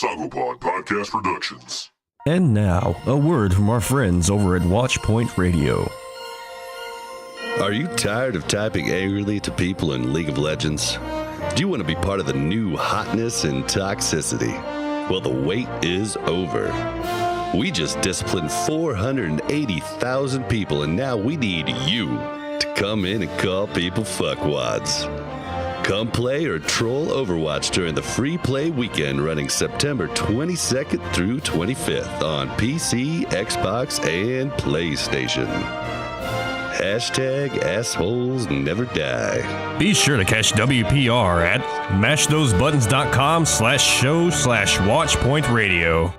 Sagopod Podcast Productions. And now, a word from our friends over at Watchpoint Radio. Are you tired of typing angrily to people in League of Legends? Do you want to be part of the new hotness and toxicity? Well, the wait is over. We just disciplined 480,000 people, and now we need you to come in and call people fuckwads. Come play or troll Overwatch during the free play weekend running September 22nd through 25th on PC, Xbox, and PlayStation. Hashtag assholes never die. Be sure to catch WPR at mashthosebuttons.com/show/watchpointradio.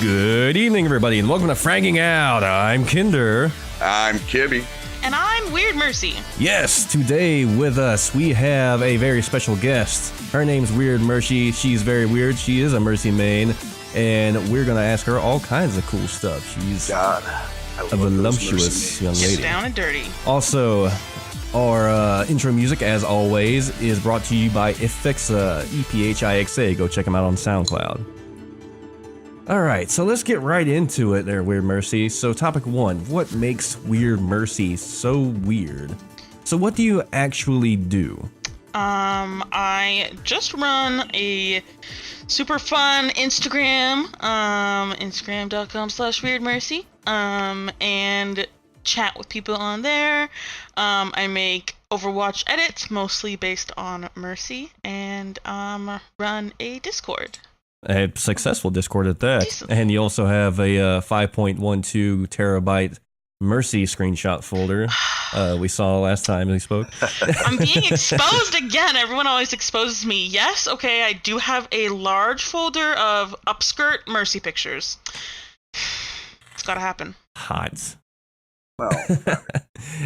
Good evening, everybody, and welcome to Fragging Out. I'm Kinder. I'm Kibby. And I'm WeirdMercy. Yes, today with us we have a very special guest. Her name's WeirdMercy. She's very weird. She is a Mercy main, and we're going to ask her all kinds of cool stuff. She's a voluptuous young lady. Get down and dirty. Also, our intro music, as always, is brought to you by Ep5, EPHIXA. Go check them out on SoundCloud. All right, so let's get right into it there, WeirdMercy. So topic one, what makes WeirdMercy so weird? So what do you actually do? I just run a super fun Instagram, instagram.com/WeirdMercy, and chat with people on there. I make Overwatch edits, mostly based on Mercy, and run a Discord. A successful Discord at that. Decent. And you also have a 5.12 terabyte Mercy screenshot folder we saw last time we spoke. I'm being exposed again. Everyone always exposes me. Yes, okay, I do have a large folder of upskirt Mercy pictures. It's gotta happen. Hot. Well,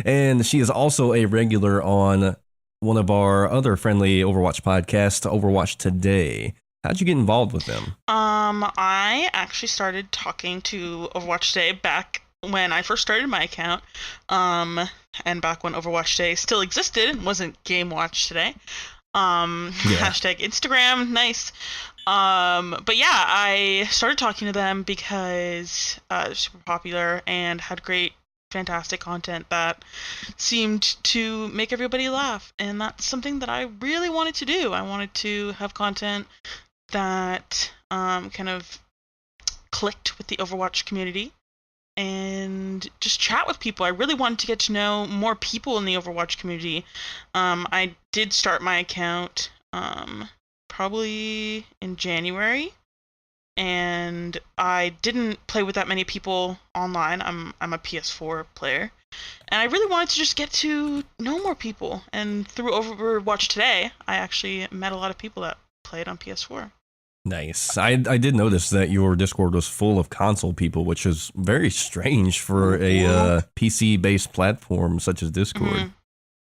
And she is also a regular on one of our other friendly Overwatch podcasts, Overwatch Today. How'd you get involved with them? I actually started talking to Overwatch Today back when I first started my account, and back when Overwatch Today still existed and wasn't Game Watch Today. Hashtag Instagram, nice. But yeah, I started talking to them because they're super popular and had great, fantastic content that seemed to make everybody laugh, and that's something that I really wanted to do. I wanted to have content that kind of clicked with the Overwatch community and just chat with people. I really wanted to get to know more people in the Overwatch community. I did start my account probably in January, and I didn't play with that many people online. I'm a PS4 player, and I really wanted to just get to know more people. And through Overwatch Today, I actually met a lot of people that played on PS4. Nice. I did notice that your Discord was full of console people, which is very strange for a PC-based platform such as Discord. Mm-hmm.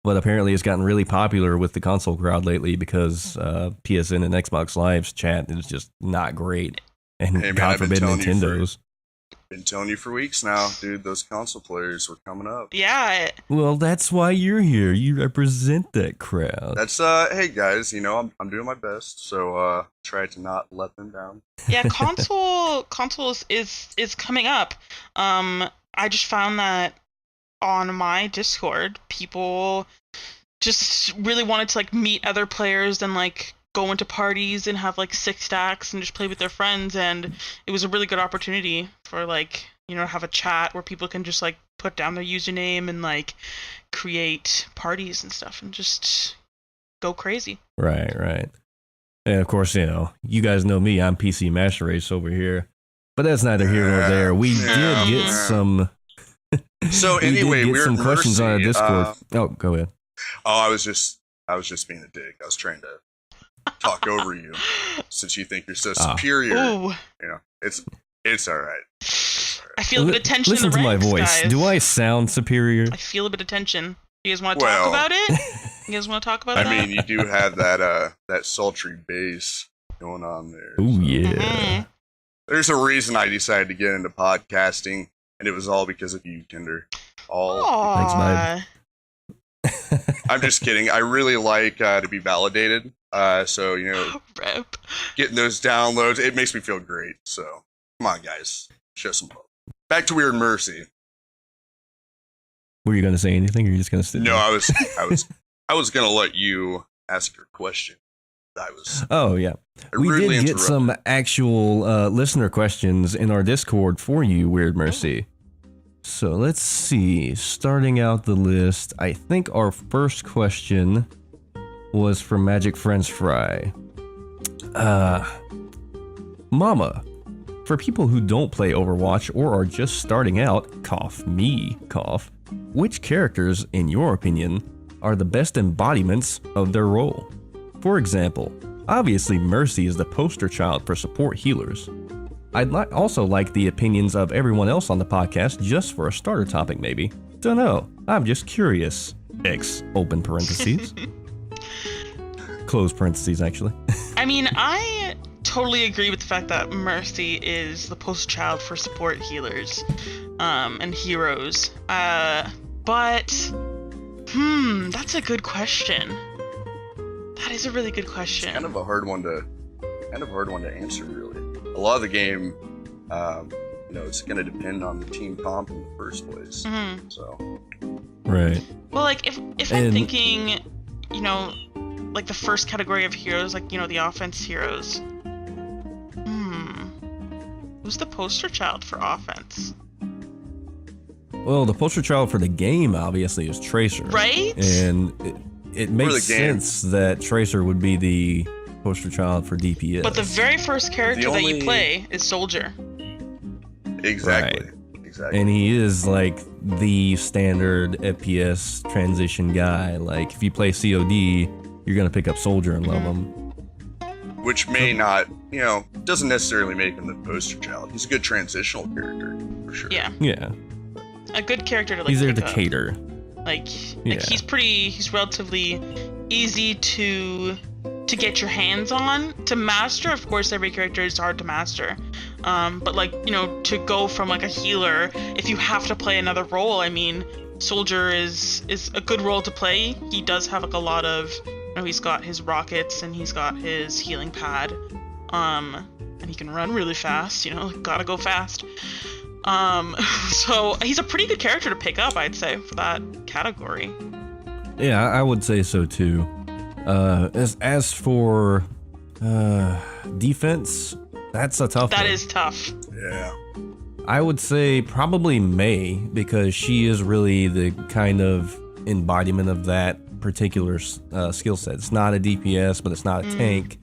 But apparently it's gotten really popular with the console crowd lately because PSN and Xbox Live's chat is just not great. And hey, man, God forbid Nintendo's. Been telling you for weeks now, dude, those console players were coming up. Yeah. Well, that's why you're here. You represent that crowd. That's, hey guys, you know, I'm doing my best, so try to not let them down. Yeah, consoles is coming up. I just found that on my Discord, people just really wanted to like meet other players and like go into parties and have like 6 stacks and just play with their friends, and it was a really good opportunity for like, you know, have a chat where people can just like put down their username and like create parties and stuff and just go crazy. Right. And of course, you know, you guys know me, I'm PC Master Race over here. But that's neither here nor there. We did get some So anyway, we did get some questions on our Discord. Oh, go ahead. Oh, I was just being a dick. I was trying to talk over you since you think you're so superior. Ooh. You know, it's all right. I feel a bit of tension Listen in the to my ranks, voice. guys. Do I sound superior? I feel a bit of tension. You guys want to talk about it? You guys want to talk about that? I mean, you do have that sultry bass going on there. Oh yeah. Mhm. There's a reason I decided to get into podcasting, and it was all because of you, Kinder. Aw. I'm just kidding. I really like to be validated. So, you know, Rip. getting those downloads, it makes me feel great. So, come on, guys. Show some love. Back to WeirdMercy. Were you gonna say anything, or are you just gonna sit No, there? I was gonna let you ask your question. Oh yeah, we rudely did get interrupted. some actual listener questions in our Discord for you, WeirdMercy. So let's see. Starting out the list, I think our first question was from Magic Friends Fry. Mama, for people who don't play Overwatch or are just starting out, cough, which characters, in your opinion, are the best embodiments of their role? For example, obviously Mercy is the poster child for support healers. I'd also like the opinions of everyone else on the podcast just for a starter topic maybe. Dunno, I'm just curious. X, open parentheses. Close parentheses, actually. I mean, I totally agree with the fact that Mercy is the poster child for support healers and heroes. But that's a good question. That is a really good question. It's kind of a hard one to answer, really. A lot of the game, you know, it's going to depend on the team comp in the first place. Mm-hmm. So, Right. Well, like if I'm thinking, you know, like the first category of heroes, like, you know, the offense heroes. Who's the poster child for offense? Well, the poster child for the game obviously is Tracer. Right? And it makes sense that Tracer would be the poster child for DPS. But the very first character that you only- play is Soldier. exactly. Right. Exactly. And he is like the standard FPS transition guy. Like if you play COD, you're gonna pick up Soldier and love him. Which may not, you know, doesn't necessarily make him the poster child. He's a good transitional character, for sure. Yeah. Yeah. A good character to like He's there pick to up. cater. Like Yeah. he's relatively easy to get your hands on, to master. Of course, every character is hard to master. But like, you know, to go from like a healer, if you have to play another role, I mean, Soldier is a good role to play. He does have like a lot of, you know, he's got his rockets and he's got his healing pad. And he can run really fast, you know, gotta go fast. So he's a pretty good character to pick up, I'd say, for that category. Yeah, I would say so too. As for defense, that's a tough one. That is tough. Yeah. I would say probably May, because she is really the kind of embodiment of that particular skill set. It's not a DPS, but it's not a tank.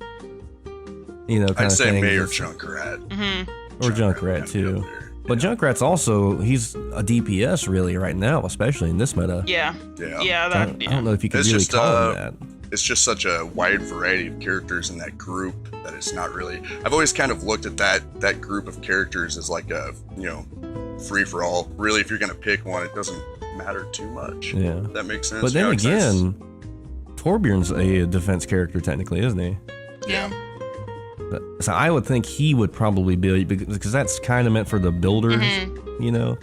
You know, kind I'd of say thing. May or Junkrat. Mm-hmm. Or Junkrat too. But Junkrat's also, he's a DPS really right now, especially in this meta. Yeah. Yeah. Yeah, I that, don't know if you could It's really just, call him that. It's just such a wide variety of characters in that group that it's not really. I've always kind of looked at that group of characters as like a, you know, free for all. Really, if you're gonna pick one, it doesn't matter too much. Yeah. If that makes sense. But then You know, it's nice. again, Torbjorn's a defense character technically, isn't he? yeah. So I would think he would probably be, because that's kind of meant for the builders, you know?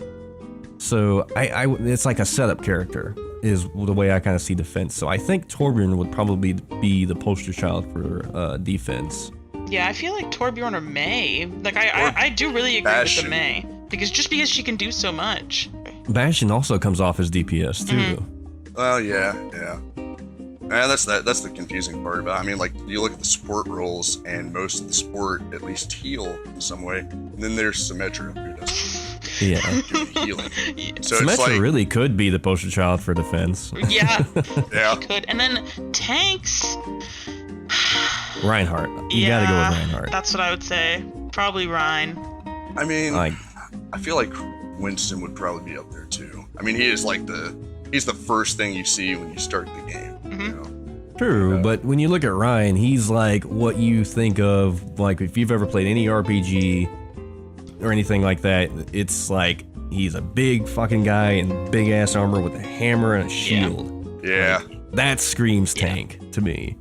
So it's like a setup character is the way I kind of see defense. So I think Torbjorn would probably be the poster child for defense. Yeah, I feel like Torbjorn or May. Like, I do really agree with the Bastion. May. Because she can do so much. Bastion also comes off as DPS too. Well, yeah. And that's the confusing part about it. I mean, like, you look at the support roles, and most of the support at least heal in some way. And then there's Symmetra, who doesn't Yeah. do the healing. So Symmetra it's like, really could be the poster child for defense. Yeah, yeah. could. And then tanks. Reinhardt. You gotta go with Reinhardt. That's what I would say. Probably Rhine. I mean, Like, I feel like Winston would probably be up there too. I mean, he is like he's the first thing you see when you start the game. You know? True, but when you look at Ryan, he's like what you think of, like if you've ever played any RPG or anything like that, it's like he's a big fucking guy in big ass armor with a hammer and a shield. Yeah. Like, that screams tank to me.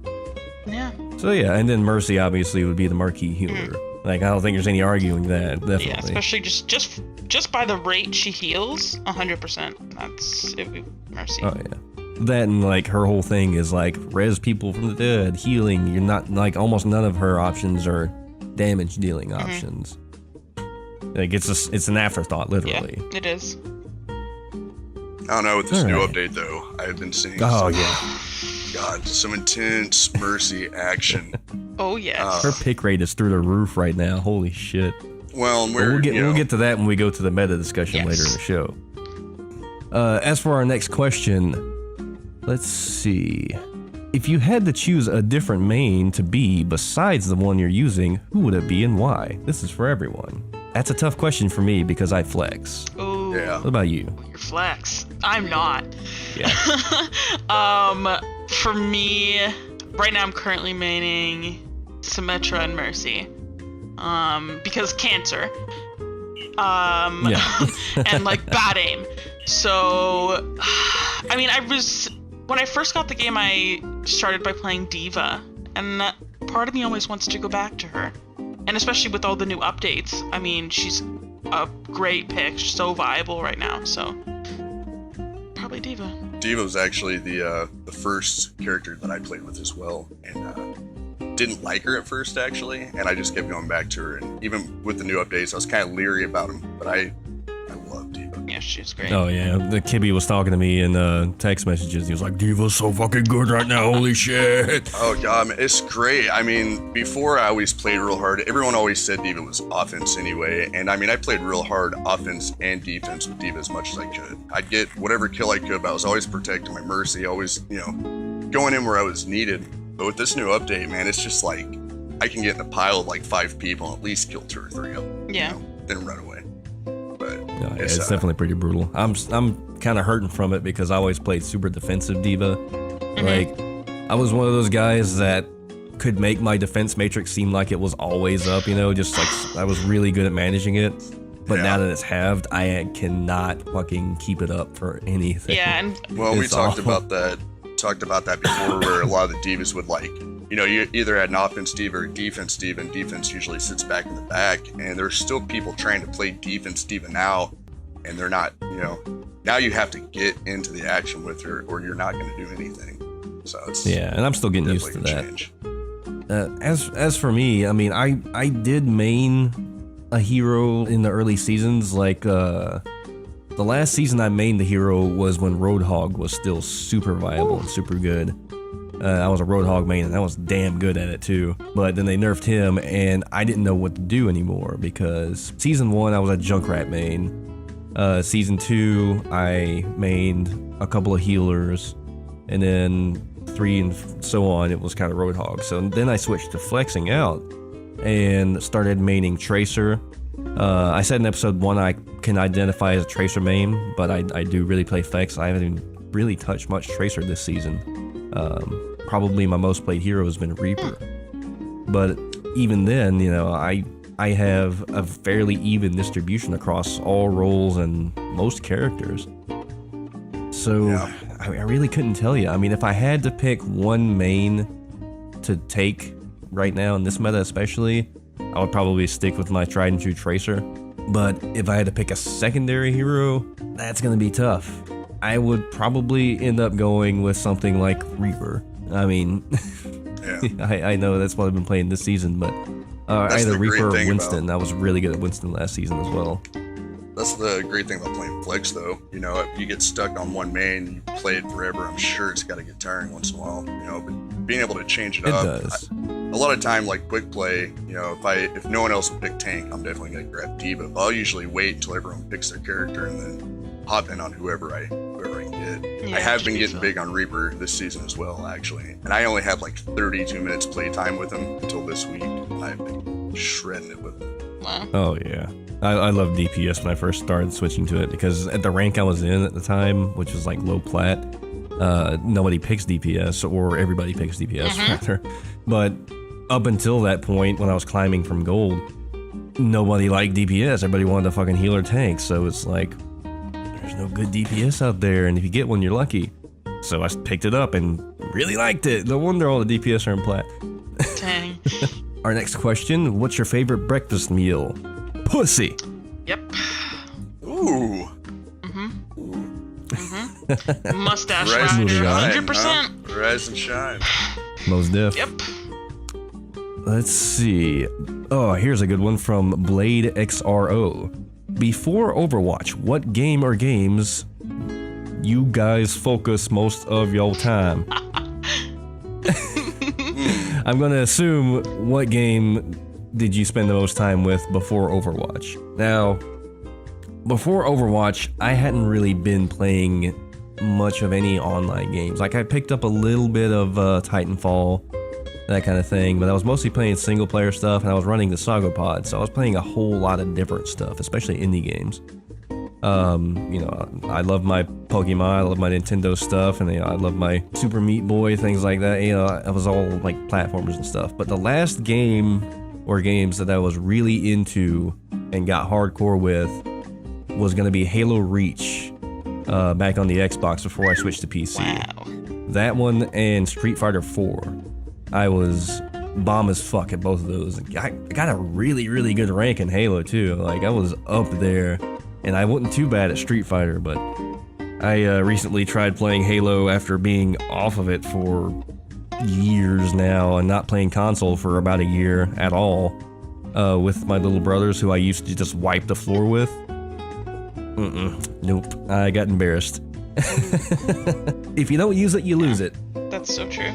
Yeah. So yeah, and then Mercy obviously would be the marquee healer. Like I don't think there's any arguing that, definitely. Yeah, especially just by the rate she heals, 100%. That's it would be Mercy. Oh yeah. That and like her whole thing is like res people from the dead, healing. You're not like almost none of her options are damage dealing options. Like it's an afterthought, literally. Yeah, it is. I don't know, with this new update though, I've been seeing some intense Mercy action. Oh yes. Her pick rate is through the roof right now. Holy shit. Well, and we'll get to that when we go to the meta discussion later in the show. As for our next question, let's see. If you had to choose a different main to be besides the one you're using, who would it be and why? This is for everyone. That's a tough question for me because I flex. Oh. Yeah. What about you? You're flex. I'm not. Yeah. For me, right now I'm currently maining Symmetra and Mercy. Because cancer. And like bad aim. So, I mean, when I first got the game, I started by playing Diva, and part of me always wants to go back to her. And especially with all the new updates, I mean, she's a great pick, she's so viable right now, so probably Diva. Diva was actually the first character that I played with as well, and didn't like her at first actually, and I just kept going back to her, and even with the new updates, I was kind of leery about them, but I love Diva. Yeah, she's great. Oh yeah, the Kibby was talking to me in text messages. He was like, "Diva's so fucking good right now, holy shit!" Oh god, man, it's great. I mean, before I always played real hard. Everyone always said Diva was offense anyway, and I mean, I played real hard offense and defense with Diva as much as I could. I'd get whatever kill I could, but I was always protecting my Mercy, always, going in where I was needed. But with this new update, man, it's just like I can get in a pile of like 5 people and at least kill 2 or 3 of them. Yeah. Then run away. But No, it's definitely pretty brutal. I'm kind of hurting from it because I always played super defensive Diva. Like, I was one of those guys that could make my defense matrix seem like it was always up, just like I was really good at managing it. But now that it's halved, I cannot fucking keep it up for anything. Yeah, and we talked about that before, where a lot of the divas would you either had an offense diva or defense diva, and defense usually sits back in the back, and there's still people trying to play defense diva now, and they're not, now you have to get into the action with her or you're not going to do anything. So it's and I'm still getting used to that. As for me, I mean, I did main a hero in the early seasons, like the last season I mained the hero was when Roadhog was still super viable and super good. I was a Roadhog main, and I was damn good at it too. But then they nerfed him, and I didn't know what to do anymore because Season 1, I was a Junkrat main. Season 2, I mained a couple of healers. And then 3 and so on, it was kind of Roadhog. So then I switched to flexing out and started maining Tracer. I said in episode 1 I can identify as a Tracer main, but I do really play Flex. I haven't even really touched much Tracer this season. Probably my most played hero has been Reaper. But even then, I have a fairly even distribution across all roles and most characters. So I really couldn't tell you. I mean, if I had to pick one main to take right now in this meta especially, I would probably stick with my tried and true Tracer. But if I had to pick a secondary hero, that's going to be tough. I would probably end up going with something like Reaper. I mean, I know that's what I've been playing this season, but either Reaper or Winston. I was really good at Winston last season as well. That's the great thing about playing Flex, though. If you get stuck on one main, you play it forever, I'm sure it's got to get tiring once in a while. But being able to change it up. It does. A lot of time, like quick play, if no one else will pick tank, I'm definitely going to grab Diva. But I'll usually wait until everyone picks their character and then hop in on whoever I can get. Yeah, I have been getting big on Reaper this season as well, actually. And I only had like 32 minutes playtime with him until this week, and I've been shredding it with him. Wow. Oh, yeah. I loved DPS when I first started switching to it because at the rank I was in at the time, which was like low plat, nobody picks DPS, or everybody picks DPS rather. But up until that point, when I was climbing from gold, nobody liked DPS. Everybody wanted a fucking healer tank. So it's like, there's no good DPS out there, and if you get one, you're lucky. So I picked it up and really liked it. No wonder all the DPS are in plat. Dang. Our next question: what's your favorite breakfast meal? Pussy. Yep. Ooh. Mustache Rise and rider, shine, 100%. huh? Rise and shine. Most diff. Yep. Let's see. Oh, here's a good one from Blade XRO. Before Overwatch, what game or games you guys focus most of your time? I'm gonna assume, what game did you spend the most time with before Overwatch? Now, before Overwatch, I hadn't really been playing much of any online games. Like, I picked up a little bit of Titanfall, that kind of thing, but I was mostly playing single player stuff, and I was running the Saga Pod, so I was playing a whole lot of different stuff, especially indie games. You know, I love my Pokemon, I love my Nintendo stuff, and I love my Super Meat Boy, things like that. You know, I was all like platformers and stuff. But the last game or games that I was really into and got hardcore with was going to be Halo Reach, back on the Xbox before I switched to PC. Wow. That one and Street Fighter 4. I was bomb as fuck at both of those. I got a really, really good rank in Halo too. Like, I was up there, and I wasn't too bad at Street Fighter, but I recently tried playing Halo after being off of it for years now and not playing console for about a year at all, with my little brothers who I used to just wipe the floor with. Nope. I got embarrassed. If you don't use it, you lose it. That's so true.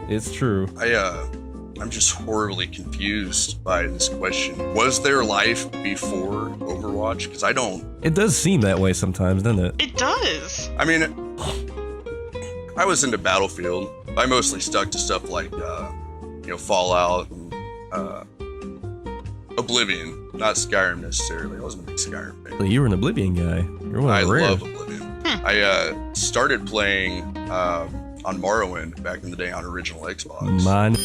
It's true. I'm just horribly confused by this question. Was there life before Overwatch? Because I don't. It does seem that way sometimes, doesn't it? It does. I mean, I was into Battlefield. I mostly stuck to stuff like, Fallout and Oblivion, not Skyrim necessarily. I wasn't a big Skyrim fan. So you were an Oblivion guy. You're one of the rare. I love Oblivion. I started playing on Morrowind back in the day on original Xbox. Mine.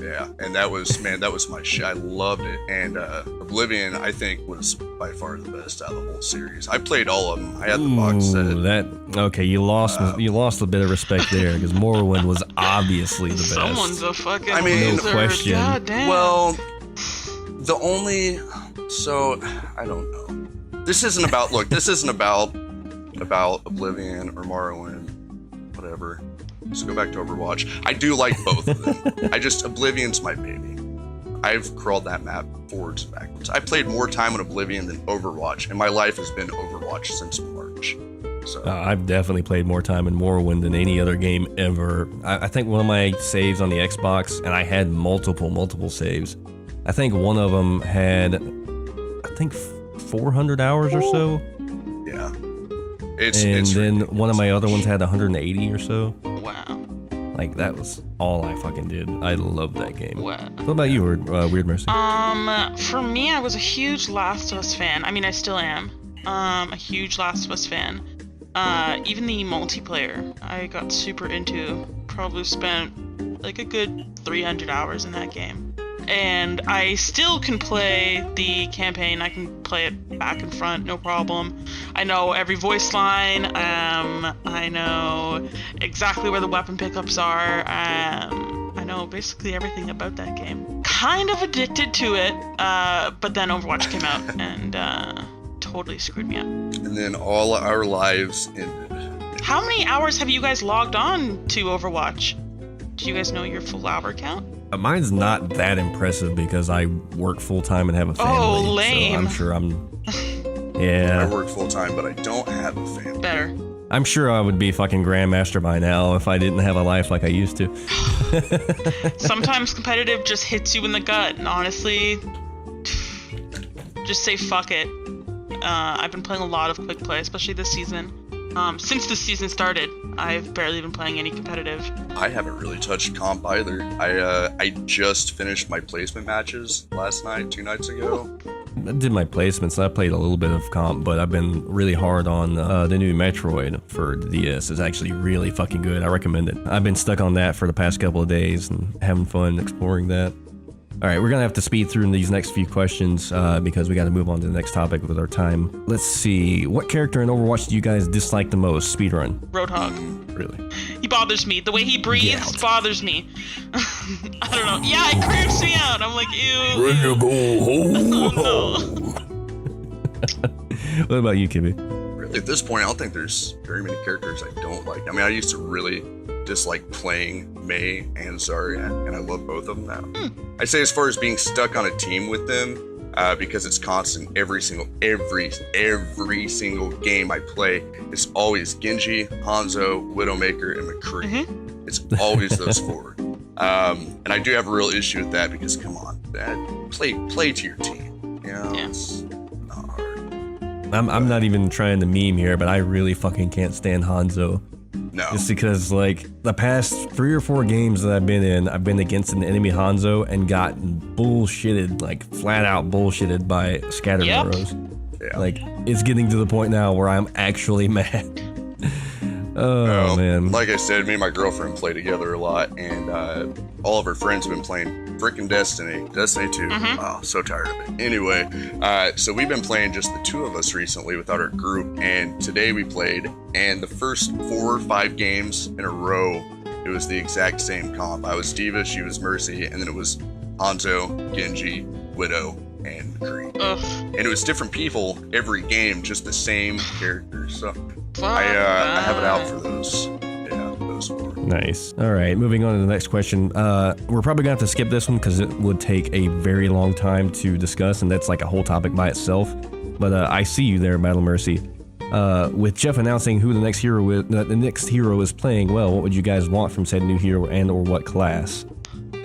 Yeah, and that was my shit. I loved it. And Oblivion, I think, was by far the best out of the whole series. I played all of them. I had the box set. Okay, you lost a bit of respect there, because Morrowind was obviously the best. Someone's a fucking no loser. question. God damn. Well, I don't know. This isn't about Oblivion or Morrowind, whatever. Let's go back to Overwatch. I do like both of them. Oblivion's my baby. I've crawled that map forwards and backwards. I played more time in Oblivion than Overwatch, and my life has been Overwatch since March. So I've definitely played more time in Morrowind than any other game ever. I think one of my saves on the Xbox, and I had multiple saves. I think one of them had, 400 hours or so. Yeah. It's then one of my other ones had 180 or so. Wow. Like, that was all I fucking did. I loved that game. Wow. What about you, WeirdMercy? For me, I was a huge Last of Us fan. I mean, I still am. A huge Last of Us fan. Even the multiplayer, I got super into. Probably spent like a good 300 hours in that game. And I still can play the campaign. I can play it back and front, no problem. I know every voice line. I know exactly where the weapon pickups are. I know basically everything about that game. Kind of addicted to it, but then Overwatch came out and totally screwed me up. And then all our lives ended. How many hours have you guys logged on to Overwatch? Do you guys know your full hour count? Mine's not that impressive because I work full time and have a family. Oh, lame. So I'm sure I'm. Yeah. I work full time, but I don't have a family. Better. I'm sure I would be fucking Grandmaster by now if I didn't have a life like I used to. Sometimes competitive just hits you in the gut, and honestly, just say fuck it. I've been playing a lot of quick play, especially this season. Since the season started, I've barely been playing any competitive. I haven't really touched comp either. I just finished my placement matches last night, 2 nights ago. I did my placements. I played a little bit of comp, but I've been really hard on the new Metroid for the DS. It's actually really fucking good. I recommend it. I've been stuck on that for the past couple of days and having fun exploring that. All right, we're going to have to speed through these next few questions because we got to move on to the next topic with our time. Let's see. What character in Overwatch do you guys dislike the most? Speedrun. Roadhog. Really? He bothers me. The way he breathes bothers me. I don't know. Yeah, it creeps me out. I'm like, ew. When you go home. No. What about you, Kibby? Really, at this point, I don't think there's very many characters I don't like. I mean, I used to really dislike playing Mei and Zarya, and I love both of them now. I'd say as far as being stuck on a team with them, because it's constant every single game I play, it's always Genji, Hanzo, Widowmaker, and McCree. It's always those four. And I do have a real issue with that because, come on, play to your team. You know, it's not hard. I'm not even trying to meme here, but I really fucking can't stand Hanzo. No. Just because, like, the past 3 or 4 games that I've been in, I've been against an enemy Hanzo and gotten bullshitted, like, flat out bullshitted by scatter arrows. Yeah. Like, it's getting to the point now where I'm actually mad. Oh, man. Like I said, me and my girlfriend play together a lot, and all of her friends have been playing frickin' Destiny 2. Wow, so tired of it. Anyway, so we've been playing just the 2 of us recently without our group, and today we played, and the first 4 or 5 games in a row, it was the exact same comp. I was D.Va, she was Mercy, and then it was Hanzo, Genji, Widow, and McCree. And it was different people every game, just the same characters. So I have it out for those. Yeah, those 4. Nice. All right, moving on to the next question. We're probably gonna have to skip this one because it would take a very long time to discuss, and that's like a whole topic by itself. But I see you there, Battle Mercy. With Jeff announcing who the next hero is playing, well, what would you guys want from said new hero and/or what class?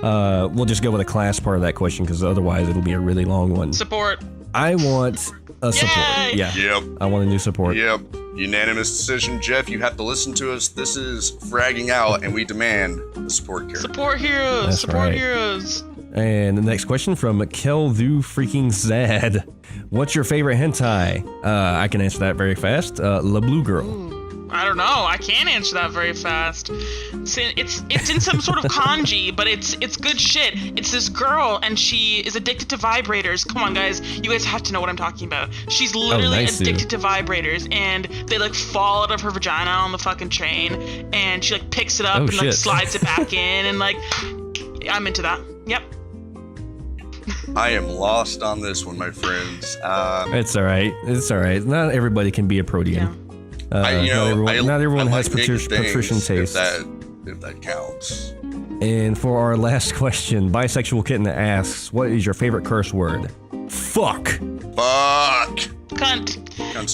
We'll just go with the class part of that question because otherwise it'll be a really long one. Support. I want a support. Yay! Yeah. Yep. I want a new support. Yep. Unanimous decision. Jeff, you have to listen to us. This is Fragging Out, and we demand the support character. Support heroes. That's Support right. heroes. And the next question from Keldu freaking Zad. What's your favorite hentai? I can answer that very fast. La Blue Girl. Ooh, I don't know. I can't answer that very fast. It's in some sort of kanji, but it's good shit. It's this girl, and she is addicted to vibrators. Come on, guys. You guys have to know what I'm talking about. She's literally addicted to vibrators, and they like fall out of her vagina on the fucking train, and she like picks it up and like slides it back in, and like I'm into that. Yep. I am lost on this one, my friends. It's all right. It's all right. Not everybody can be a Protean. Not everyone has patrician taste. If that counts. And for our last question, Bisexual Kitten asks, what is your favorite curse word? Fuck. Fuck. Cunt.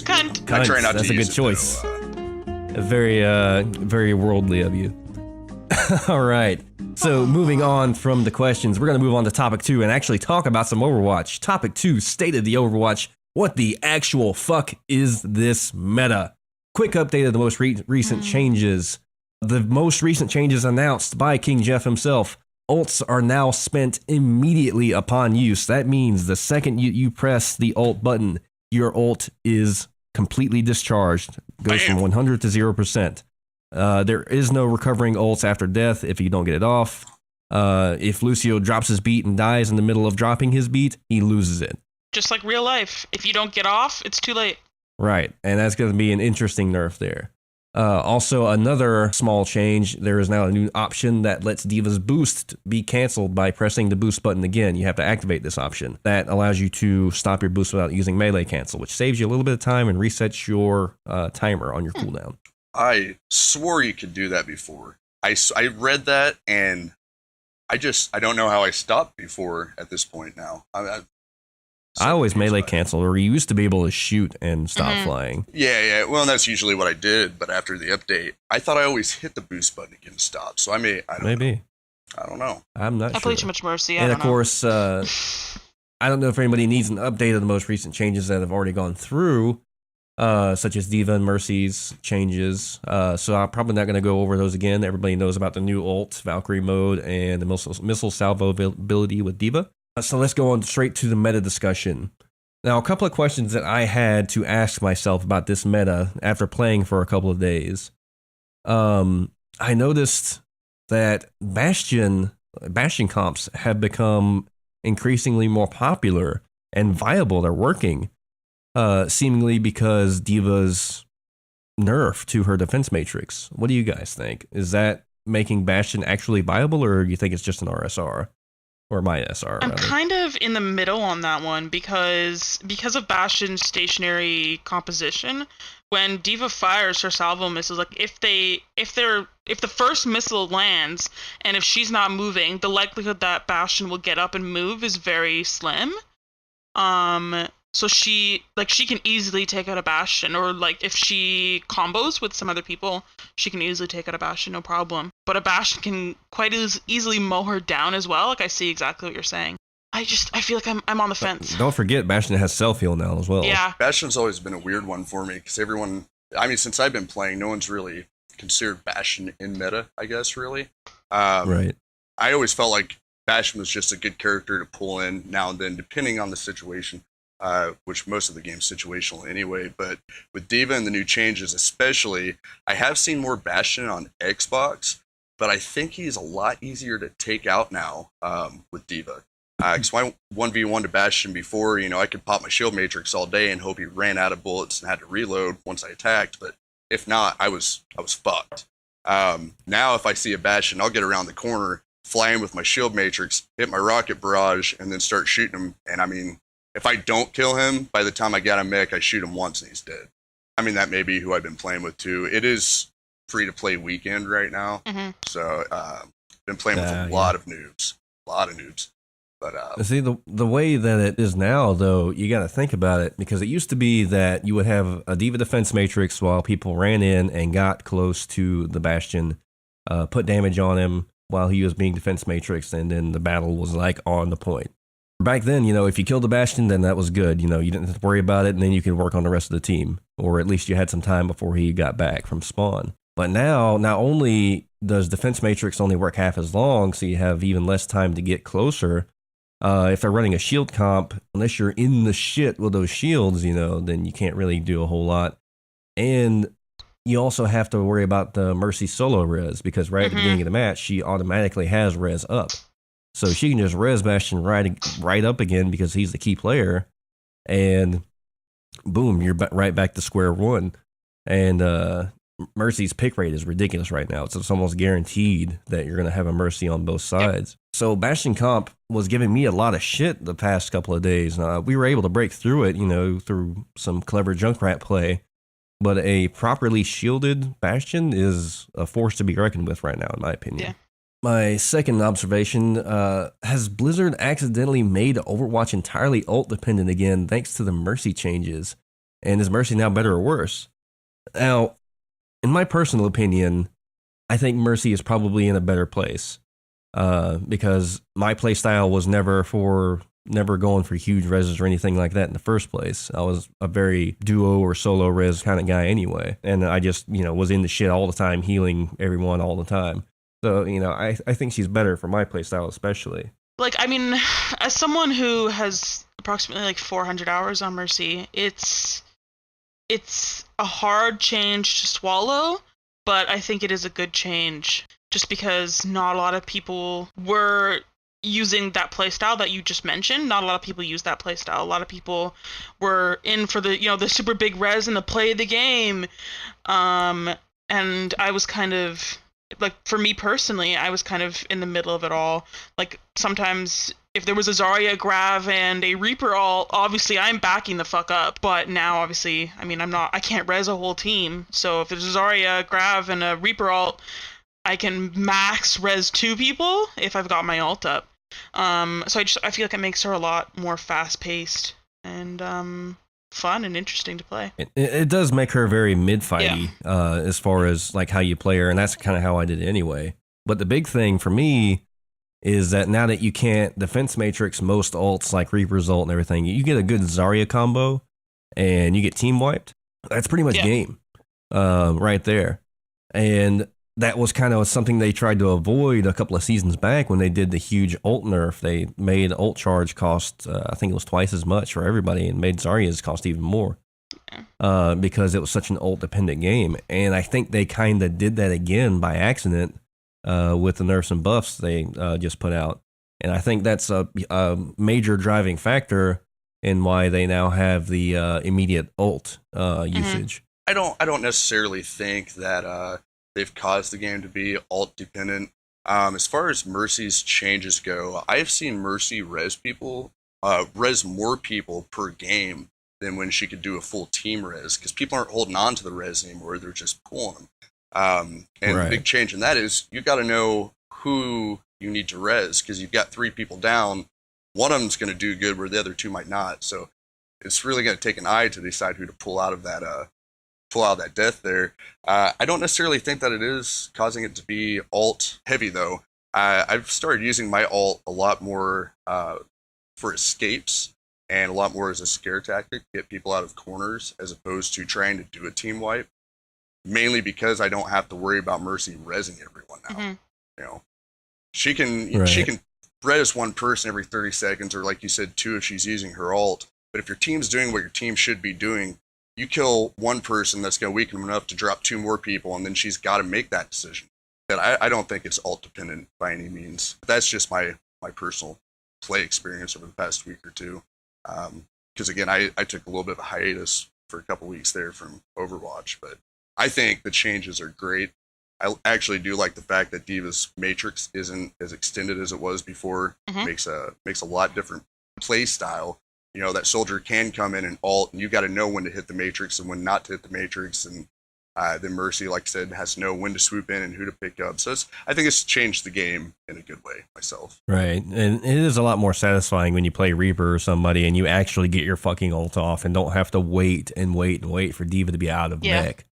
Cunt. I try not That's to a use good choice. Very worldly of you. All right. So moving on from the questions, we're going to move on to topic 2 and actually talk about some Overwatch. Topic 2, State of the Overwatch. What the actual fuck is this meta? Quick update of the most recent changes. The most recent changes announced by King Jeff himself. Ults are now spent immediately upon use. That means the second you press the ult button, your ult is completely discharged. Goes from 100 to 0%. There is no recovering ults after death if you don't get it off. If Lucio drops his beat and dies in the middle of dropping his beat, he loses it. Just like real life. If you don't get off, it's too late. Right, and that's going to be an interesting nerf there. Also, another small change, there is now a new option that lets D.Va's boost be canceled by pressing the boost button again. You have to activate this option. That allows you to stop your boost without using melee cancel, which saves you a little bit of time and resets your timer on your cooldown. I swore you could do that before. I read that, and I don't know how I stopped before at this point now. I always melee cancel, or you used to be able to shoot and stop flying. Yeah. Well, that's usually what I did, but after the update, I thought I always hit the boost button again to stop. So I don't know. I don't know. I'm not sure. I play too much Mercy. And of course, I don't know if anybody needs an update of the most recent changes that have already gone through, such as D.Va and Mercy's changes. So I'm probably not going to go over those again. Everybody knows about the new ult, Valkyrie mode, and the missile salvo ability with D.Va. So let's go on straight to the meta discussion. Now, a couple of questions that I had to ask myself about this meta after playing for a couple of days. I noticed that Bastion comps have become increasingly more popular and viable. They're working, seemingly because D.Va's nerf to her defense matrix. What do you guys think? Is that making Bastion actually viable, or do you think it's just an RSR? Or my SR, I'm rather? kind of in the middle on that one because of Bastion's stationary composition. When D.Va fires her salvo missiles, like if the first missile lands and if she's not moving, the likelihood that Bastion will get up and move is very slim. So she can easily take out a Bastion, or like if she combos with some other people, she can easily take out a Bastion, no problem. But a Bastion can quite easily mow her down as well. Like, I see exactly what you're saying. I feel like I'm on the fence. Don't forget, Bastion has self-heal now as well. Yeah. Bastion's always been a weird one for me because everyone, I mean, since I've been playing, no one's really considered Bastion in meta, I guess, really. Right. I always felt like Bastion was just a good character to pull in now and then, depending on the situation. Which most of the game's situational anyway, but with D.Va and the new changes especially, I have seen more Bastion on Xbox, but I think he's a lot easier to take out now with D.Va. Because my 1v1 to Bastion before, I could pop my shield matrix all day and hope he ran out of bullets and had to reload once I attacked, but if not, I was fucked. Now if I see a Bastion, I'll get around the corner, fly in with my shield matrix, hit my rocket barrage, and then start shooting him, and I mean, if I don't kill him, by the time I get a mech, I shoot him once and he's dead. I mean, that may be who I've been playing with too. It is free-to-play weekend right now, so been playing with a lot of noobs. But see, the way that it is now, though, you got to think about it, because it used to be that you would have a D.Va defense matrix while people ran in and got close to the Bastion, put damage on him while he was being defense matrix, and then the battle was like on the point. Back then, if you killed the Bastion, then that was good. You didn't have to worry about it, and then you could work on the rest of the team. Or at least you had some time before he got back from spawn. But now, not only does Defense Matrix only work half as long, so you have even less time to get closer. If they're running a shield comp, unless you're in the shit with those shields, then you can't really do a whole lot. And you also have to worry about the Mercy solo res, because right at the beginning of the match, she automatically has res up. So she can just res Bastion right up again because he's the key player, and boom, you're right back to square one. And Mercy's pick rate is ridiculous right now. It's almost guaranteed that you're going to have a Mercy on both sides. So Bastion comp was giving me a lot of shit the past couple of days. We were able to break through it, through some clever Junkrat play. But a properly shielded Bastion is a force to be reckoned with right now, in my opinion. Yeah. My second observation, has Blizzard accidentally made Overwatch entirely ult dependent again thanks to the Mercy changes? And is Mercy now better or worse? Now, in my personal opinion, I think Mercy is probably in a better place, because my playstyle was never going for huge reses or anything like that in the first place. I was a very duo or solo res kind of guy anyway, and I just was in the shit all the time, healing everyone all the time. So, I think she's better for my playstyle especially. Like, I mean, as someone who has approximately like 400 hours on Mercy, it's a hard change to swallow, but I think it is a good change just because not a lot of people were using that playstyle that you just mentioned. Not a lot of people use that playstyle. A lot of people were in for the, the super big res and the play of the game. And I was kind of, like, for me personally, I was kind of in the middle of it all. Like, sometimes if there was a Zarya, Grav, and a Reaper all, obviously I'm backing the fuck up. But now, obviously, I mean, I can't res a whole team. So if there's a Zarya, Grav, and a Reaper ult, I can max res 2 people if I've got my ult up. So I feel like it makes her a lot more fast-paced and fun and interesting to play. It does make her very mid-fighty, as far as like how you play her, and that's kind of how I did it anyway. But the big thing for me is that now that you can't defense matrix most ults like Reaper's ult and everything, you get a good Zarya combo and you get team wiped. That's pretty much game right there. And that was kind of something they tried to avoid a couple of seasons back when they did the huge ult nerf. They made ult charge cost, I think it was twice as much for everybody, and made Zarya's cost even more. Because it was such an ult-dependent game. And I think they kind of did that again by accident with the nerfs and buffs they just put out. And I think that's a major driving factor in why they now have the immediate ult usage. I don't necessarily think that they've caused the game to be ult-dependent. As far as Mercy's changes go, I've seen Mercy res more people per game than when she could do a full team res, because people aren't holding on to the res anymore, they're just pulling them. And the big change in that is you got to know who you need to res, because you've got 3 people down, one of them's going to do good where the other 2 might not. So it's really going to take an eye to decide who to pull out of that death there. I don't necessarily think that it is causing it to be ult heavy though. I've started using my ult a lot more for escapes, and a lot more as a scare tactic, get people out of corners, as opposed to trying to do a team wipe. Mainly because I don't have to worry about Mercy resing everyone now. You know, she can res one person every 30 seconds, or like you said, 2 if she's using her ult. But if your team's doing what your team should be doing, you kill one person, that's going to weaken them enough to drop 2 more people, and then she's got to make that decision. That I don't think it's ult dependent by any means. That's just my personal play experience over the past week or 2. Because again, I took a little bit of a hiatus for a couple weeks there from Overwatch, but I think the changes are great. I actually do like the fact that D.Va's Matrix isn't as extended as it was before. Makes a lot different play style. You know, that soldier can come in and ult, and you got to know when to hit the Matrix and when not to hit the Matrix, and then Mercy, like I said, has to know when to swoop in and who to pick up. So I think it's changed the game in a good way myself. Right. And it is a lot more satisfying when you play Reaper or somebody and you actually get your fucking ult off and don't have to wait for D.Va to be out of mech.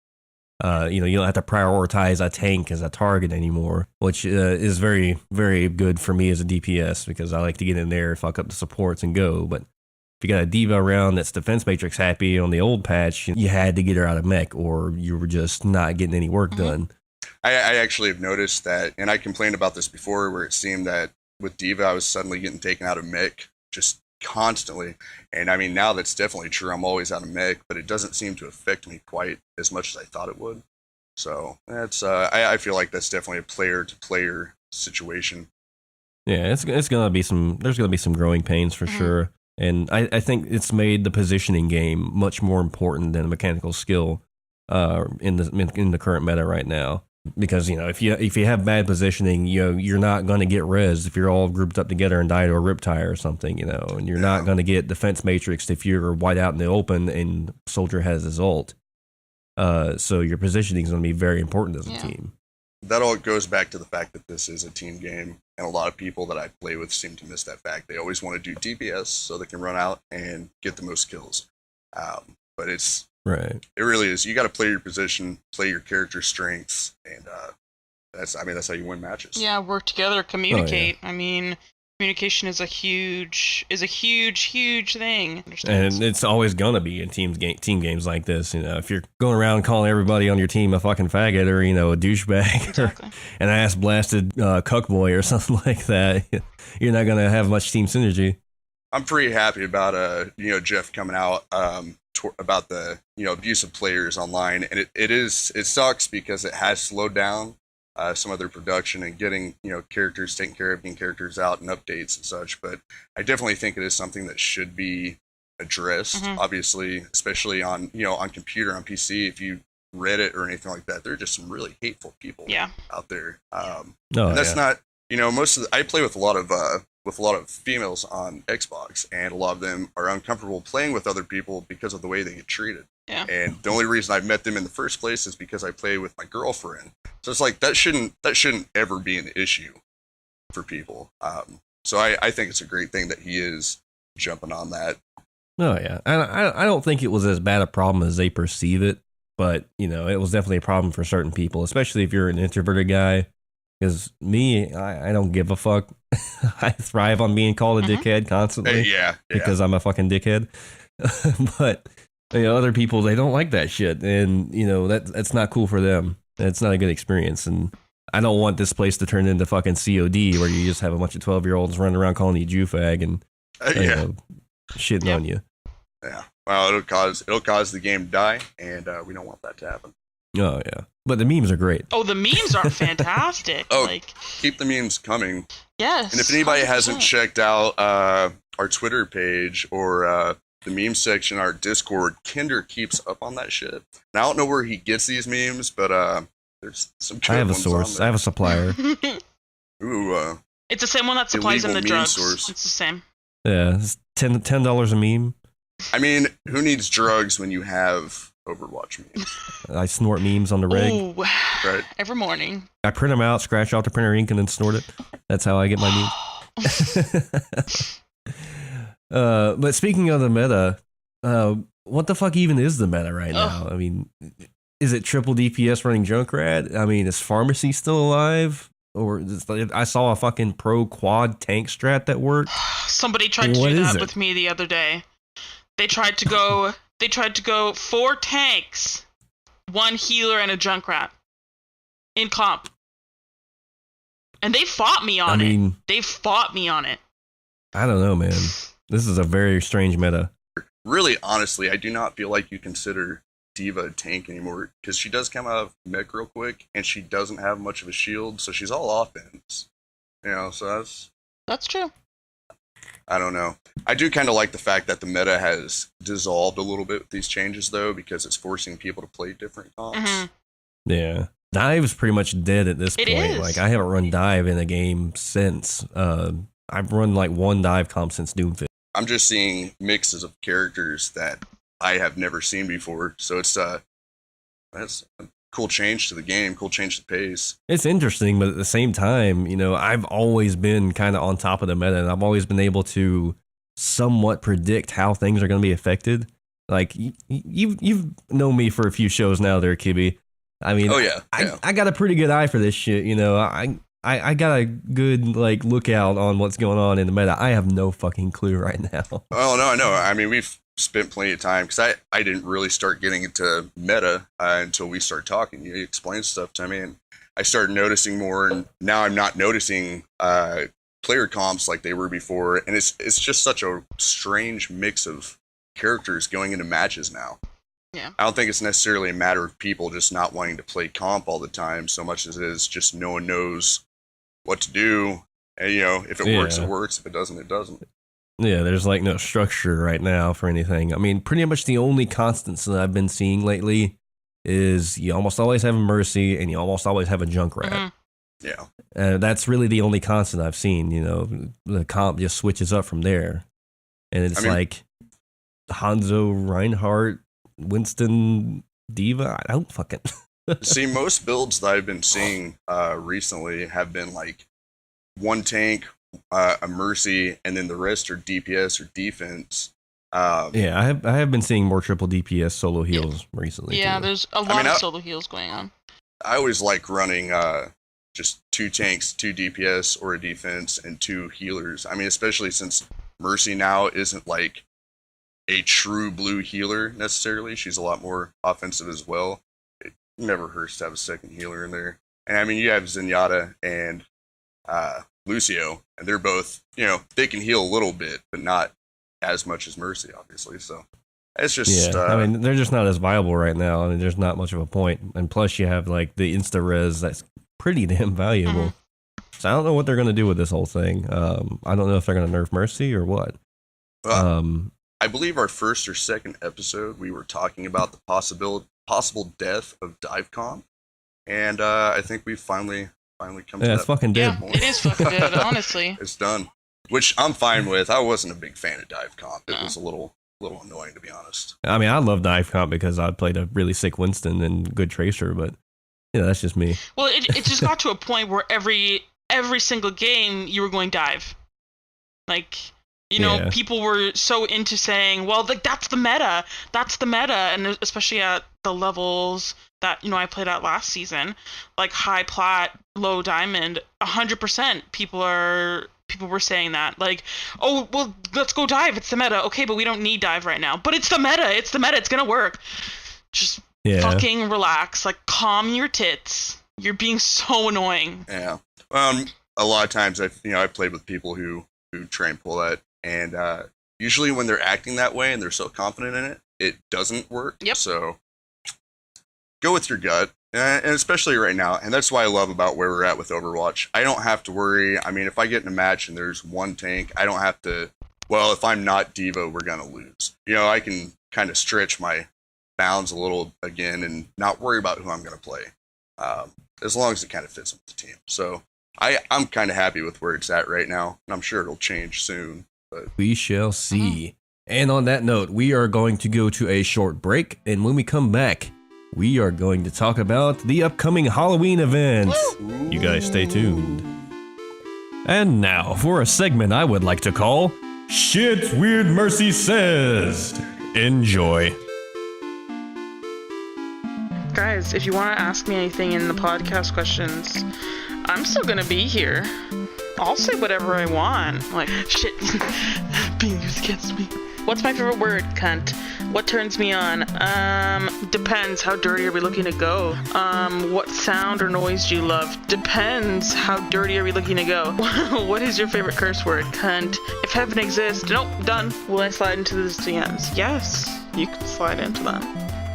You know, you don't have to prioritize a tank as a target anymore, which is very, very good for me as a DPS, because I like to get in there, fuck up the supports, and go. But if you got a D.Va around that's defense matrix happy on the old patch, you had to get her out of mech, or you were just not getting any work done. I actually have noticed that, and I complained about this before, where it seemed that with D.Va I was suddenly getting taken out of mech just constantly. And I mean, now that's definitely true. I'm always out of mech, but it doesn't seem to affect me quite as much as I thought it would. So that's I feel like that's definitely a player to player situation. Yeah, there's gonna be some growing pains for sure. And I think it's made the positioning game much more important than mechanical skill in the current meta right now. Because, you know, if you have bad positioning, you know, you're not going to get res if you're all grouped up together and die to a riptire or something, you know, and you're not going to get defense matrixed if you're wide out in the open and soldier has his ult. So your positioning is going to be very important as a team. That all goes back to the fact that this is a team game, and a lot of people that I play with seem to miss that fact. They always want to do DPS so they can run out and get the most kills. But it's right. It really is. You got to play your position, play your character strengths, and that's how you win matches. Yeah, work together, communicate. I mean, communication is a huge thing. And it's always gonna be in team games like this. You know, if you're going around calling everybody on your team a fucking faggot or, you know, a douchebag or an ass blasted cuckboy or something like that, you're not gonna have much team synergy. I'm pretty happy about Jeff coming out about the abuse of players online, and it sucks because it has slowed down some of their production and getting characters taken care of, getting characters out and updates and such. But I definitely think it is something that should be addressed. Obviously, especially on on computer, on PC. If you Reddit or anything like that, there are just some really hateful people out there. And that's not I play with a lot of females on Xbox, and a lot of them are uncomfortable playing with other people because of the way they get treated. Yeah. And the only reason I met them in the first place is because I play with my girlfriend. So it's like that shouldn't ever be an issue for people. So I think it's a great thing that he is jumping on that. Oh yeah, I don't think it was as bad a problem as they perceive it, but it was definitely a problem for certain people, especially if you're an introverted guy. Because me, I don't give a fuck. I thrive on being called a dickhead constantly. Because I'm a fucking dickhead. But other people, they don't like that shit, and that's not cool for them. It's not a good experience, and I don't want this place to turn into fucking COD where you just have a bunch of 12-year-olds running around calling you Jew fag and shitting on you. Yeah. Well, it'll cause the game to die, and we don't want that to happen. Oh yeah, but the memes are great. Oh, the memes are fantastic. Keep the memes coming. Yes. And if anybody 100%. hasn't checked out our Twitter page or the meme section, our Discord, Kinder keeps up on that shit. And I don't know where he gets these memes, but there's some good I have a ones source. on there. I have a supplier. Ooh, it's the same one that supplies them the illegal meme drugs. source. It's the same. Yeah, it's $10 a meme. I mean, who needs drugs when you have Overwatch memes? I snort memes on the reg. Ooh, Right. every morning. I print them out, scratch off the printer ink, and then snort it. That's how I get my memes. But speaking of the meta, what the fuck even is the meta right now? I mean, is it triple DPS running Junkrat? I mean, is Pharmacy still alive? Or I saw a fucking pro quad tank strat that worked. Somebody tried to do that with me the other day. They tried to go 4 tanks, 1 healer, and a Junkrat in comp. And they fought me on it. They fought me on it. I don't know, man. This is a very strange meta. Really, honestly, I do not feel like you consider Diva a tank anymore, because she does come out of mech real quick, and she doesn't have much of a shield, so she's all offense. You know, so that's true. I don't know. I do kind of like the fact that the meta has dissolved a little bit with these changes, though, because it's forcing people to play different comps. Mm-hmm. Yeah. Dive's pretty much dead at this point. Is. Like, I haven't run Dive in a game since. I've run like 1 Dive comp since Doomfist. I'm just seeing mixes of characters that I have never seen before, so that's a cool change to the game, cool change to pace. It's interesting, but at the same time, you know, I've always been kind of on top of the meta, and I've always been able to somewhat predict how things are going to be affected. Like, you've known me for a few shows now there, Kibby. I mean, I got a pretty good eye for this shit, you know. I got a good, like, lookout on what's going on in the meta. I have no fucking clue right now. Oh, no, I know. I mean, we've spent plenty of time, because I didn't really start getting into meta until we started talking. You explained stuff to me, and I started noticing more, and now I'm not noticing player comps like they were before, and it's just such a strange mix of characters going into matches now. Yeah. I don't think it's necessarily a matter of people just not wanting to play comp all the time, so much as it is just no one knows what to do, and, you know, if it works, it works. If it doesn't, it doesn't. Yeah, there's like no structure right now for anything. I mean, pretty much the only constants that I've been seeing lately is you almost always have a Mercy and you almost always have a Junkrat. Mm-hmm. Yeah. That's really the only constant I've seen. You know, the comp just switches up from there. And it's like Hanzo, Reinhardt, Winston, Diva. I don't fucking... See, most builds that I've been seeing recently have been like 1 tank, a Mercy, and then the rest are DPS or defense. Yeah, I have been seeing more triple DPS solo heals recently. Yeah, too. there's a lot of solo heals going on. I always like running just 2 tanks, 2 DPS or a defense, and 2 healers. I mean, especially since Mercy now isn't like a true blue healer necessarily. She's a lot more offensive as well. It never hurts to have a second healer in there. And I mean, you have Zenyatta and Lucio, and they're both, you know, they can heal a little bit, but not as much as Mercy, obviously. So it's just, I mean, they're just not as viable right now. I mean, there's not much of a point. And plus, you have like the insta res that's pretty damn valuable. So I don't know what they're gonna do with this whole thing. I don't know if they're gonna nerf Mercy or what. I believe our first or second episode we were talking about the possible death of dive comp, and I think we finally come to that. It's fucking dead. Yeah, it is fucking dead. Honestly, It's done, which I'm fine with. I wasn't a big fan of dive comp. It was a little annoying, to be honest. I mean, I love dive comp because I played a really sick Winston and good Tracer, but yeah, that's just me. Well, it just got to a point where every single game you were going dive, like. You know, people were so into saying, well, like, that's the meta, and especially at the levels that, you know, I played at last season, like high plat, low diamond, 100% people were saying that, like, oh, well, let's go dive, it's the meta, okay, but we don't need dive right now, but it's the meta, it's gonna work. Just Yeah. Fucking relax. Like, calm your tits. You're being so annoying. Yeah. A lot of times I've played with people who try and pull that, and usually when they're acting that way and they're so confident in it, it doesn't work. Yep. So go with your gut, and especially right now. And that's why I love about where we're at with Overwatch. I don't have to worry. I mean, if I get in a match and there's one tank, I don't have to. Well, if I'm not Diva, we're gonna lose. I can kind of stretch my bounds a little again and not worry about who I'm gonna play, as long as it kind of fits with the team. So I'm kind of happy with where it's at right now, and I'm sure it'll change soon. But We shall see. And on that note, we are going to go to a short break, and when we come back, we are going to talk about the upcoming Halloween event. You guys stay tuned. And now for a segment I would like to call Shit WeirdMercy Says. Enjoy. Guys, if you want to ask me anything in the podcast questions, I'm still gonna be here. I'll say whatever I want. Like, shit, being used against me. What's my favorite word, cunt? What turns me on? Depends. How dirty are we looking to go? What sound or noise do you love? Depends. How dirty are we looking to go? What is your favorite curse word, cunt? If heaven exists, nope, done. Will I slide into the DMs? Yes, you can slide into them.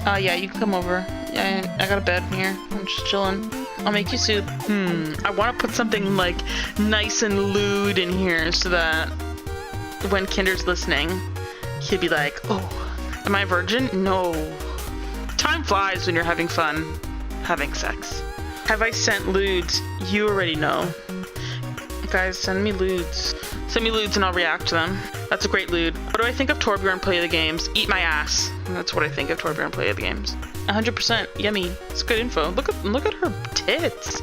Yeah, you can come over. Yeah, I got a bed in here. I'm just chilling. I'll make you soup. I want to put something like nice and lewd in here so that when Kinder's listening, he'd be like, oh, am I a virgin? No. Time flies when you're having fun, having sex. Have I sent lewds? You already know. Guys, send me lewds. Send me lewds and I'll react to them. That's a great lewd. What do I think of Torbjorn play the games? Eat my ass. That's what I think of Torbjorn play the games. 100%. Yummy. It's good info. Look at her tits.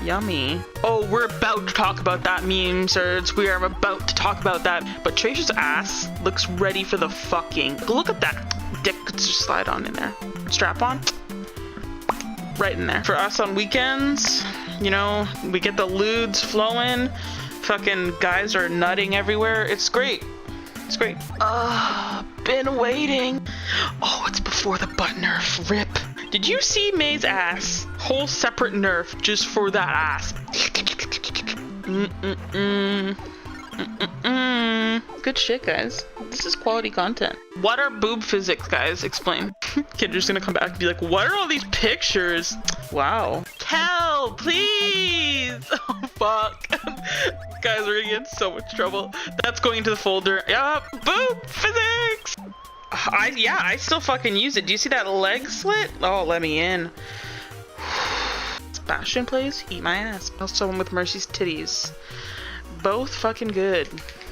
Yummy. Oh, we're about to talk about that, meme nerds. We are about to talk about that. But Tracer's ass looks ready for the fucking. Look at that. Dick could just slide on in there. Strap on. Right in there. For us on weekends, we get the lewds flowing. Fucking guys are nutting everywhere. It's great. It's great. Been waiting. Oh, it's before the butt nerf. Rip. Did you see May's ass? Whole separate nerf just for that ass. Good shit, guys. This is quality content. What are boob physics, guys? Explain. Kinder's gonna come back and be like, what are all these pictures? Wow. Kel, please! Oh, fuck. Guys, we're gonna get in so much trouble. That's going into the folder. Yeah, boob physics! I still fucking use it. Do you see that leg slit? Oh, let me in. Bastion plays? Eat my ass. Also one with Mercy's titties. Both fucking good.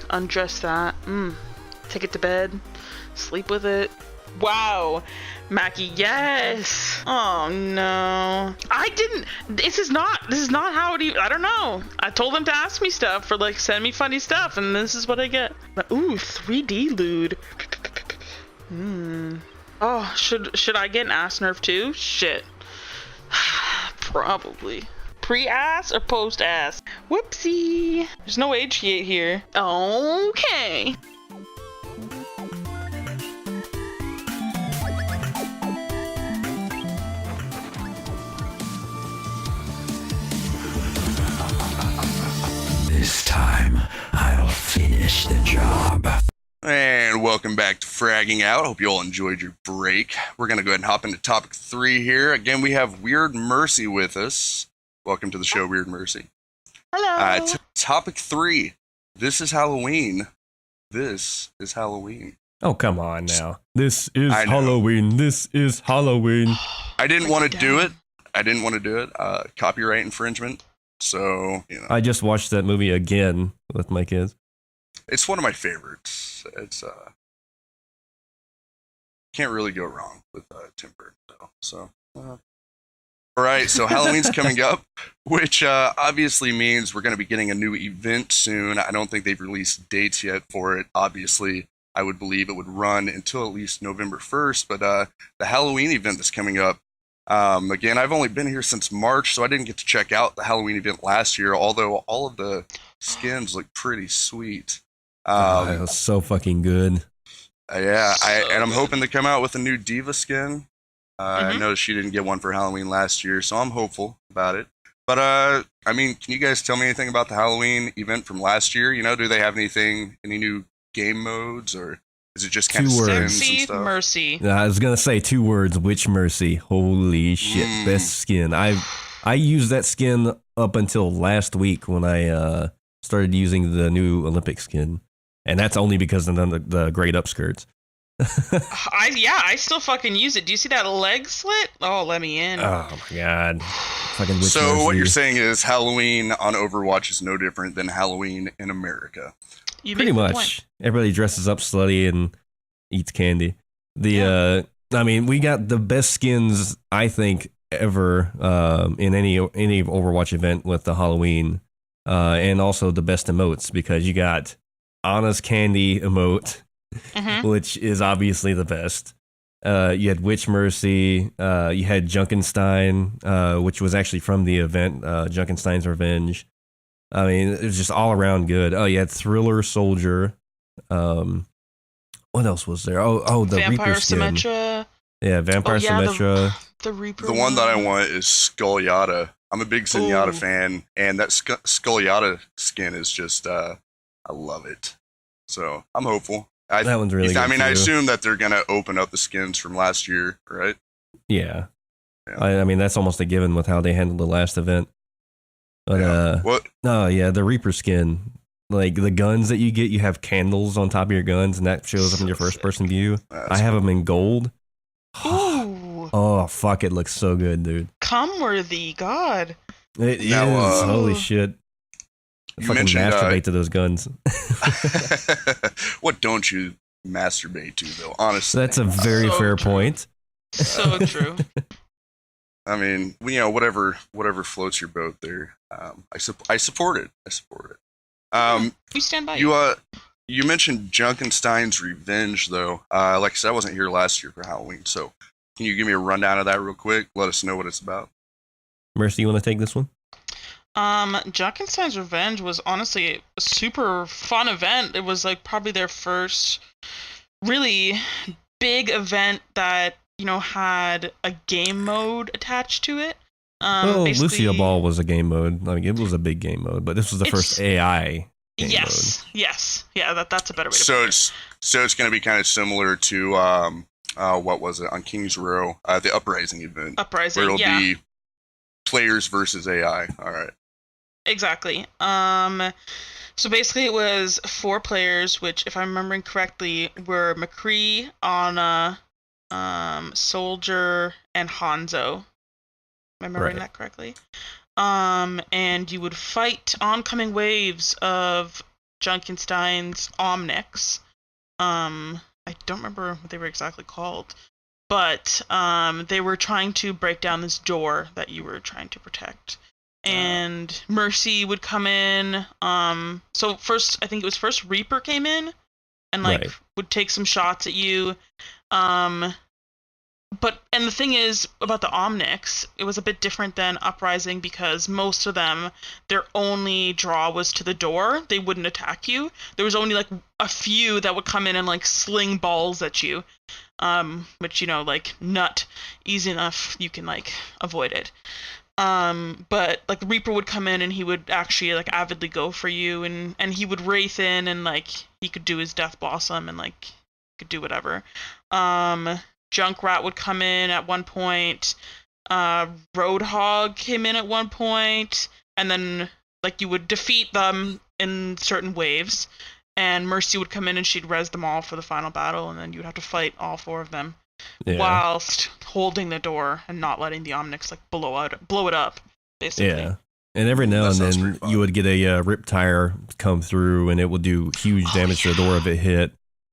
Undress that. Take it to bed. Sleep with it. Wow. Mackie, yes. Oh no. I didn't. This is not how it even. I don't know. I told them to ask me stuff or like send me funny stuff, and this is what I get. Ooh, 3D lewd. Oh, should I get an ass nerf too? Shit. Probably. Pre-ass or post-ass? Whoopsie. There's no age gate here. Okay. This time, I'll finish the job. And welcome back to Fragging Out. Hope you all enjoyed your break. We're going to go ahead and hop into topic 3 here. Again, we have WeirdMercy with us. Welcome to the show, WeirdMercy. Hello. Topic 3. This is Halloween. This is Halloween. Oh, come on now. This is Halloween. This is Halloween. I didn't want to do it. Copyright infringement. So, I just watched that movie again with my kids. It's one of my favorites. It's can't really go wrong with Tim Burton though. So, all right. So Halloween's coming up, which obviously means we're going to be getting a new event soon. I don't think they've released dates yet for it. Obviously, I would believe it would run until at least November 1st. But the Halloween event that's coming up. Again, I've only been here since March, so I didn't get to check out the Halloween event last year. Although all of the skins look pretty sweet. It was so fucking good. Yeah, So I'm good. hoping to come out with a new Diva skin. I Mhm. noticed she didn't get one for Halloween last year, so I'm hopeful about it. But I mean, can you guys tell me anything about the Halloween event from last year? You know, do they have any new game modes, or is it just kind of Two skins words. and Sexy stuff? Mercy. I was gonna say 2 words. WitchMercy. Holy shit! Mm. Best skin. I used that skin up until last week when I started using the new Olympic skin, and that's only because of the great upskirts. I still fucking use it. Do you see that leg slit? Oh, let me in. Oh my god. Fucking Witch So what you're Mercy. saying is Halloween on Overwatch is no different than Halloween in America. You Pretty make a good much. Everybody dresses up slutty and eats candy. Yeah. I mean, we got the best skins I think ever in any Overwatch event with the Halloween, and also the best emotes because you got Anna's candy emote, Mhm. which is obviously the best. You had Witch Mercy. You had Junkenstein, which was actually from the event, Junkenstein's Revenge. I mean, it was just all around good. Oh, you had Thriller Soldier. What else was there? The Vampire Reaper skin. Symmetra. Yeah, Vampire yeah, Symmetra. The Reaper. The one that I want is Skull I'm a big Zenyatta Ooh. fan, and that Skull skin is just I love it. So I'm hopeful. That one's really good. I mean, I too. assume that they're gonna open up the skins from last year, right? Yeah. Yeah. I mean, that's almost a given with how they handled the last event. But Yeah. What? yeah, the Reaper skin. Like the guns that you get, you have candles on top of your guns, and that shows up in your So first sick. person view. That's I have them in gold. Ooh. Oh fuck! It looks so good, dude. Come worthy. God. It is. Now, Holy shit! you Fucking mentioned, masturbate to those guns. what don't you masturbate to, though? Honestly, That's a very So fair true. point. So true. I mean, whatever floats your boat there. I support it. I support it. We stand by you. You mentioned Junkenstein's Revenge, though. Like I said, I wasn't here last year for Halloween, so can you give me a rundown of that real quick? Let us know what it's about. Mercy, you want to take this one? Junkenstein's Revenge was honestly a super fun event. It was like probably their first really big event that, had a game mode attached to it. Well, Basically- Lucia Ball was a game mode. Like it was a big game mode, but this was the first AI game Yes. Yeah, that's a better way to So put it's going to be kind of similar to what was it on Kings Row, the Uprising event, it. Uprising, where it'll yeah. be players versus AI. All right. Exactly. So basically it was 4 players, which, if I'm remembering correctly, were McCree, Anna, Soldier, and Hanzo. Am I remembering that correctly? And you would fight oncoming waves of Junkenstein's Omnics. I don't remember what they were exactly called, but they were trying to break down this door that you were trying to protect. And Mercy would come in. So first, I think it was first Reaper came in and Right. would take some shots at you. And the thing is about the Omnics, it was a bit different than Uprising because most of them, their only draw was to the door. They wouldn't attack you. There was only like a few that would come in and like sling balls at you, which nut easy enough. You can like avoid it. But like Reaper would come in and he would actually like avidly go for you, and he would wraith in and like he could do his Death Blossom and like could do whatever. Junkrat would come in at one point. Roadhog came in at one point, and then like you would defeat them in certain waves, and Mercy would come in and she'd res them all for the final battle, and then you'd have to fight all 4 of them whilst holding the door and not letting the Omnics like blow it up, basically. Yeah. And every now That and sounds then pretty fun. you would get a rip tire come through and it would do huge damage to the door if it hit.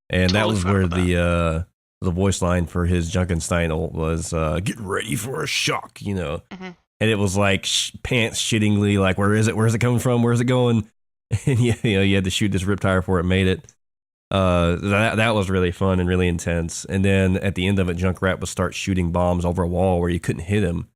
And that Totally was forgot where about the voice line for his Junkenstein ult was get ready for a shock, Mhm. And it was like pants shittingly like where is it coming from, where's it going? And you had to shoot this rip tire before it made it. That was really fun and really intense. And then at the end of it, Junkrat would start shooting bombs over a wall where you couldn't hit him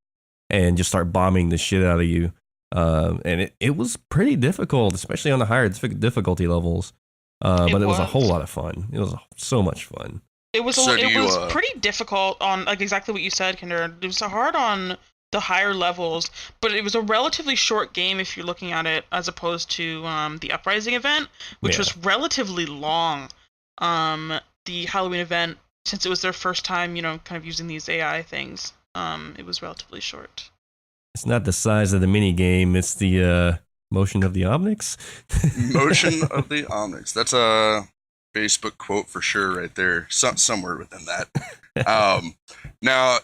and just start bombing the shit out of you. And it was pretty difficult, especially on the higher difficulty levels. But it was a was. whole lot of fun. It was so much fun. It was So it was pretty difficult on like exactly what you said, Kinder. It was hard on the higher levels, but it was a relatively short game if you're looking at it as opposed to the Uprising event, which was relatively long. The Halloween event, since it was their first time, kind of using these AI things, it was relatively short. It's not the size of the mini game; it's the motion of the Omnics. Motion of the Omnics. That's a Facebook quote for sure, right there. Somewhere within that. Now,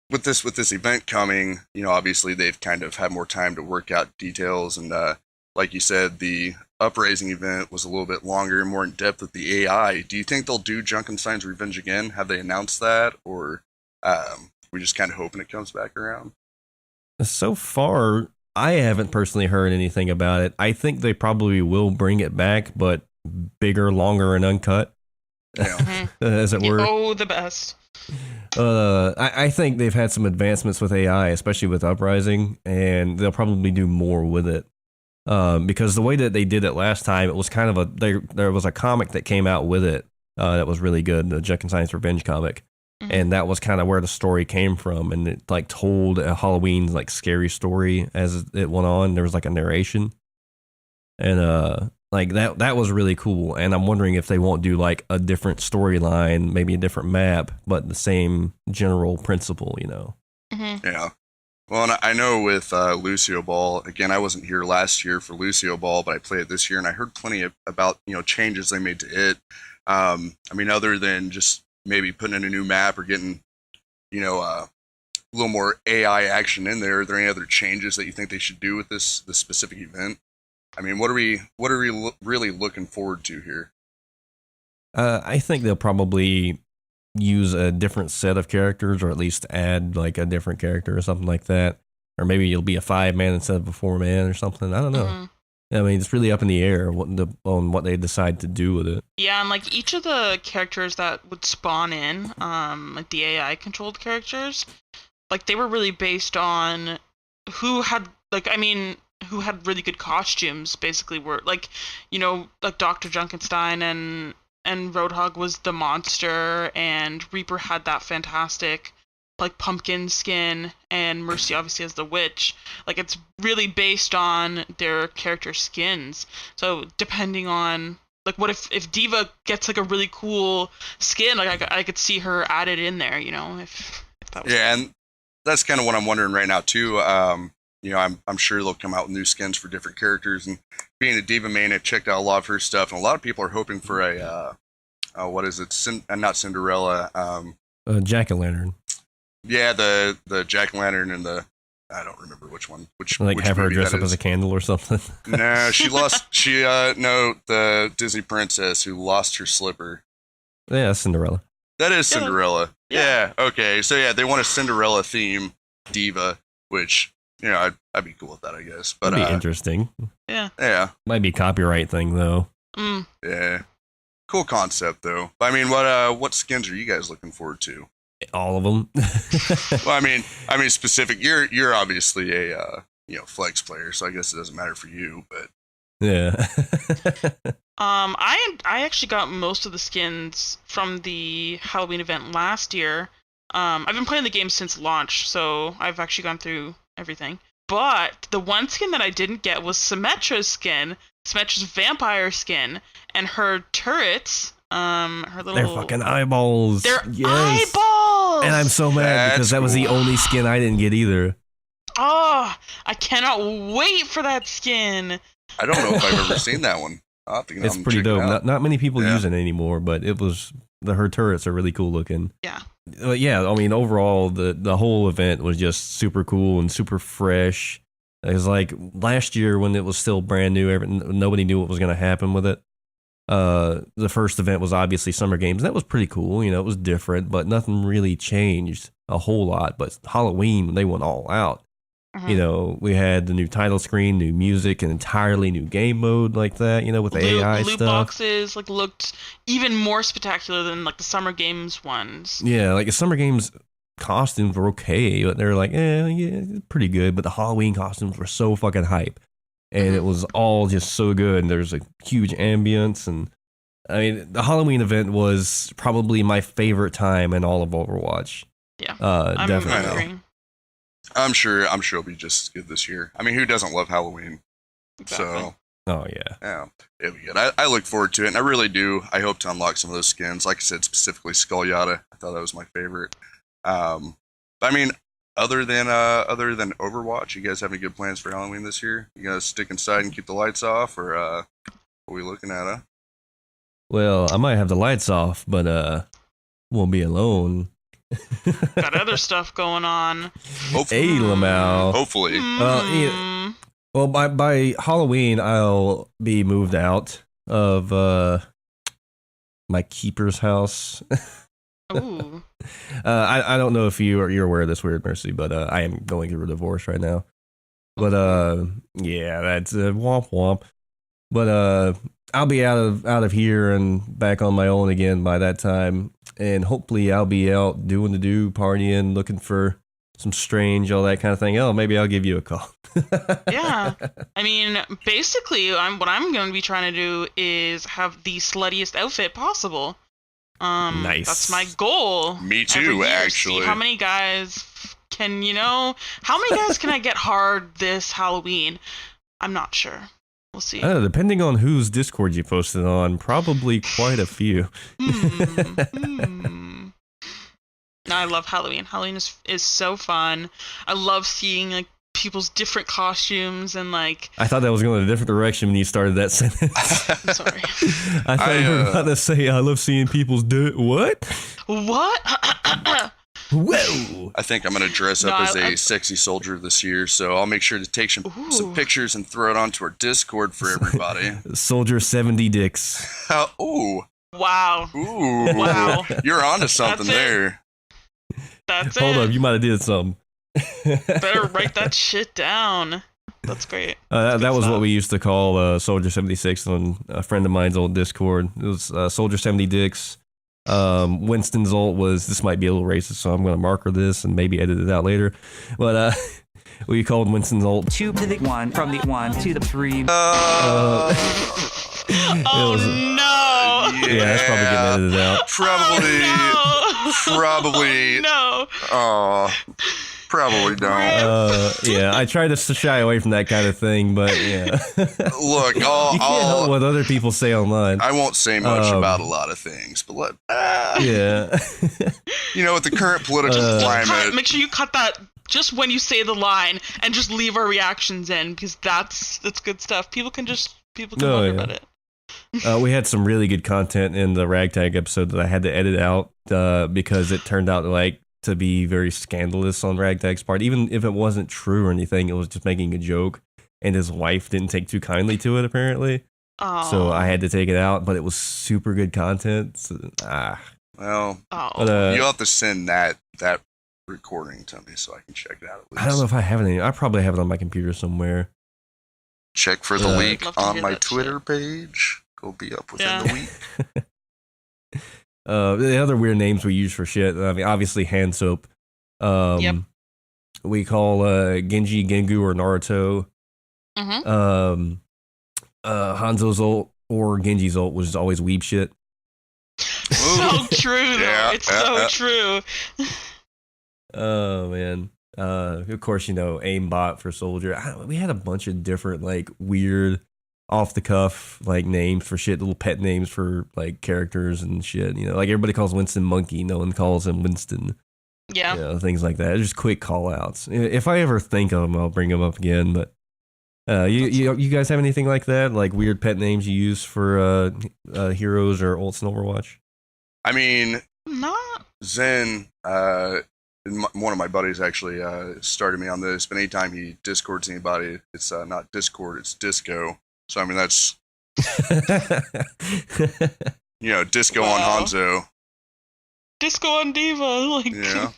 with this event coming, obviously they've kind of had more time to work out details, and like you said, the Uprising event was a little bit longer, more in depth with the AI. Do you think they'll do Junkenstein's Revenge again? Have they announced that, or we just kind of hoping it comes back around? So far, I haven't personally heard anything about it. I think they probably will bring it back, but bigger, longer, and uncut, as it were. Oh, the best. I think they've had some advancements with AI, especially with Uprising, and they'll probably do more with it. Because the way that they did it last time, it was kind of there was a comic that came out with it that was really good, the Junkenstein's Revenge comic. And that was kind of where the story came from, and it like told a Halloween like scary story as it went on. There was like a narration, and like that was really cool. And I'm wondering if they won't do like a different storyline, maybe a different map, but the same general principle, Yeah. Well, and I know with Lucio Ball, again, I wasn't here last year for Lucio Ball, but I played it this year, and I heard plenty about changes they made to it. I mean, other than just maybe putting in a new map or getting, a little more AI action in there. Are there any other changes that you think they should do with this specific event? I mean, what are we really looking forward to here? I think they'll probably use a different set of characters, or at least add like a different character or something like that. Or maybe it'll be a 5-man instead of a 4-man or something. I don't know. I mean, it's really up in the air on what they decide to do with it. Yeah, and like each of the characters that would spawn in, like the AI controlled characters, like they were really based on who had really good costumes. Basically, were like Dr. Junkenstein and Roadhog was the monster, and Reaper had that fantastic like pumpkin skin, and Mercy obviously as the witch. Like it's really based on their character skins. So depending on like what if Diva gets like a really cool skin, like I could see her added in there, if that was and that's kind of what I'm wondering right now too. I'm sure they'll come out with new skins for different characters, and being a Diva main, I've checked out a lot of her stuff, and a lot of people are hoping for a what is it? Not Cinderella. Jack-o'-lantern. Yeah, the jack-o'-lantern and the I don't remember which one. Which have her dress up is. as a candle or something. No, she lost. No, the Disney princess who lost her slipper. Yeah, that's Cinderella. That is Cinderella. Yeah. Okay. So yeah, they want a Cinderella theme Diva, which I'd be cool with that, I guess. But that'd be interesting. Yeah. Might be a copyright thing though. Yeah. Cool concept though. I mean, what skins are you guys looking forward to? All of them. Well, I mean, specific. You're obviously a flex player, so I guess it doesn't matter for you. But yeah. I actually got most of the skins from the Halloween event last year. I've been playing the game since launch, so I've actually gone through everything. But the one skin that I didn't get was Symmetra's skin, Symmetra's vampire skin, and her turrets. Her little. They're fucking eyeballs. They're eyeballs. And I'm so mad because that was the only skin I didn't get either. Oh, I cannot wait for that skin. I don't know if I've ever seen that one. It's pretty dope. Not many people use it anymore, but her turrets are really cool looking. Yeah. Yeah, I mean, overall, the whole event was just super cool and super fresh. It was like last year when it was still brand new, nobody knew what was going to happen with it. The first event was obviously Summer Games. That was pretty cool. It was different, but nothing really changed a whole lot. But Halloween, they went all out. We had the new title screen, new music, an entirely new game mode like that, with AI loot stuff. Boxes looked even more spectacular than the Summer Games ones. Yeah, the Summer Games costumes were okay, but they're yeah, pretty good. But the Halloween costumes were so fucking hype. and it was all just so good. And there's a huge ambience, and I mean, the Halloween event was probably my favorite time in all of Overwatch. Yeah, definitely. agreeing. I'm sure it'll be just as good this year. I mean, who doesn't love Halloween? Exactly. So, Oh yeah, it'll be good. I look forward to it, and I really do. I hope to unlock some of those skins. Like I said, specifically Skull Yada. I thought that was my favorite. But I mean, other than Overwatch, you guys have any good plans for Halloween this year? You guys stick inside and keep the lights off, or what are we looking at? well, I might have the lights off, but won't be alone. Got other stuff going on. Hopefully. Hey, Lamau. Hopefully. Well, by Halloween, I'll be moved out of my keeper's house. Ooh. I don't know if you're aware of this, WeirdMercy, but I am going through a divorce right now. But yeah, that's womp womp. But I'll be out of here and back on my own again by that time, and hopefully I'll be out doing partying, looking for some strange, all that kind of thing. Oh, maybe I'll give you a call. Yeah. I mean, basically, what I'm going to be trying to do is have the sluttiest outfit possible. Nice. That's my goal. Me too, every year. actually. See how many guys can I get hard this Halloween? I'm not sure. We'll see. I don't know, depending on whose Discord you posted on, probably quite a few. No, I love Halloween. Halloween is so fun. I love seeing like people's different costumes and like. I thought that was going in a different direction when you started that sentence. I'm sorry. I thought you were about to say, I love seeing people's what? What? Whoa! I think I'm going to dress up as a sexy soldier this year, so I'll make sure to take some pictures and throw it onto our Discord for everybody. Soldier 70 dicks. Ooh. Wow. Ooh. Wow. You're onto something there. That's Hold it. up, you might have did something. Better write that shit down. That's great. That was what we used to call Soldier 76 on a friend of mine's old Discord. It was Soldier 70 dicks. Winston's ult was, this might be a little racist, so I'm going to marker this and maybe edit it out later. But we called Winston's ult 2 to the 1, from the 1 to the 3. Oh no! Yeah, that's probably getting edited out. Probably. No. Oh, probably don't. Yeah, I try to shy away from that kind of thing, but yeah. Look, you can't help what other people say online. I won't say much about a lot of things, but yeah. You know, with the current political climate, Make sure you cut that just when you say the line and just leave our reactions in, because that's good stuff. People can wonder about it. We had some really good content in the Ragtag episode that I had to edit out because it turned out to be very scandalous on Ragtag's part. Even if it wasn't true or anything, it was just making a joke, and his wife didn't take too kindly to it, apparently. Oh. So I had to take it out, but it was super good content. So, well, but, you'll have to send that recording to me so I can check it out at least. I don't know if I have it. I probably have it on my computer somewhere. Check for the leak on my Twitter page. It'll be up within the week. The other weird names we use for shit, I mean, obviously hand soap. Yep. We call Genji Gengu or Naruto. Mm-hmm. Hanzo's ult or Genji's ult was always weeb shit. So true, though. Yeah, it's so true. Oh man. Of course, aimbot for soldier. We had a bunch of different weird off the cuff names for shit, little pet names for characters and shit. Everybody calls Winston Monkey, no one calls him Winston. Yeah. Things like that. Just quick call outs. If I ever think of them, I'll bring them up again. But you guys have anything like that? Weird pet names you use for heroes or ults in Overwatch? I mean, Not. Zen, one of my buddies actually started me on this, but anytime he discords anybody, it's not Discord, it's Disco. So, I mean, that's, Disco on Hanzo. Disco on Diva. Yeah.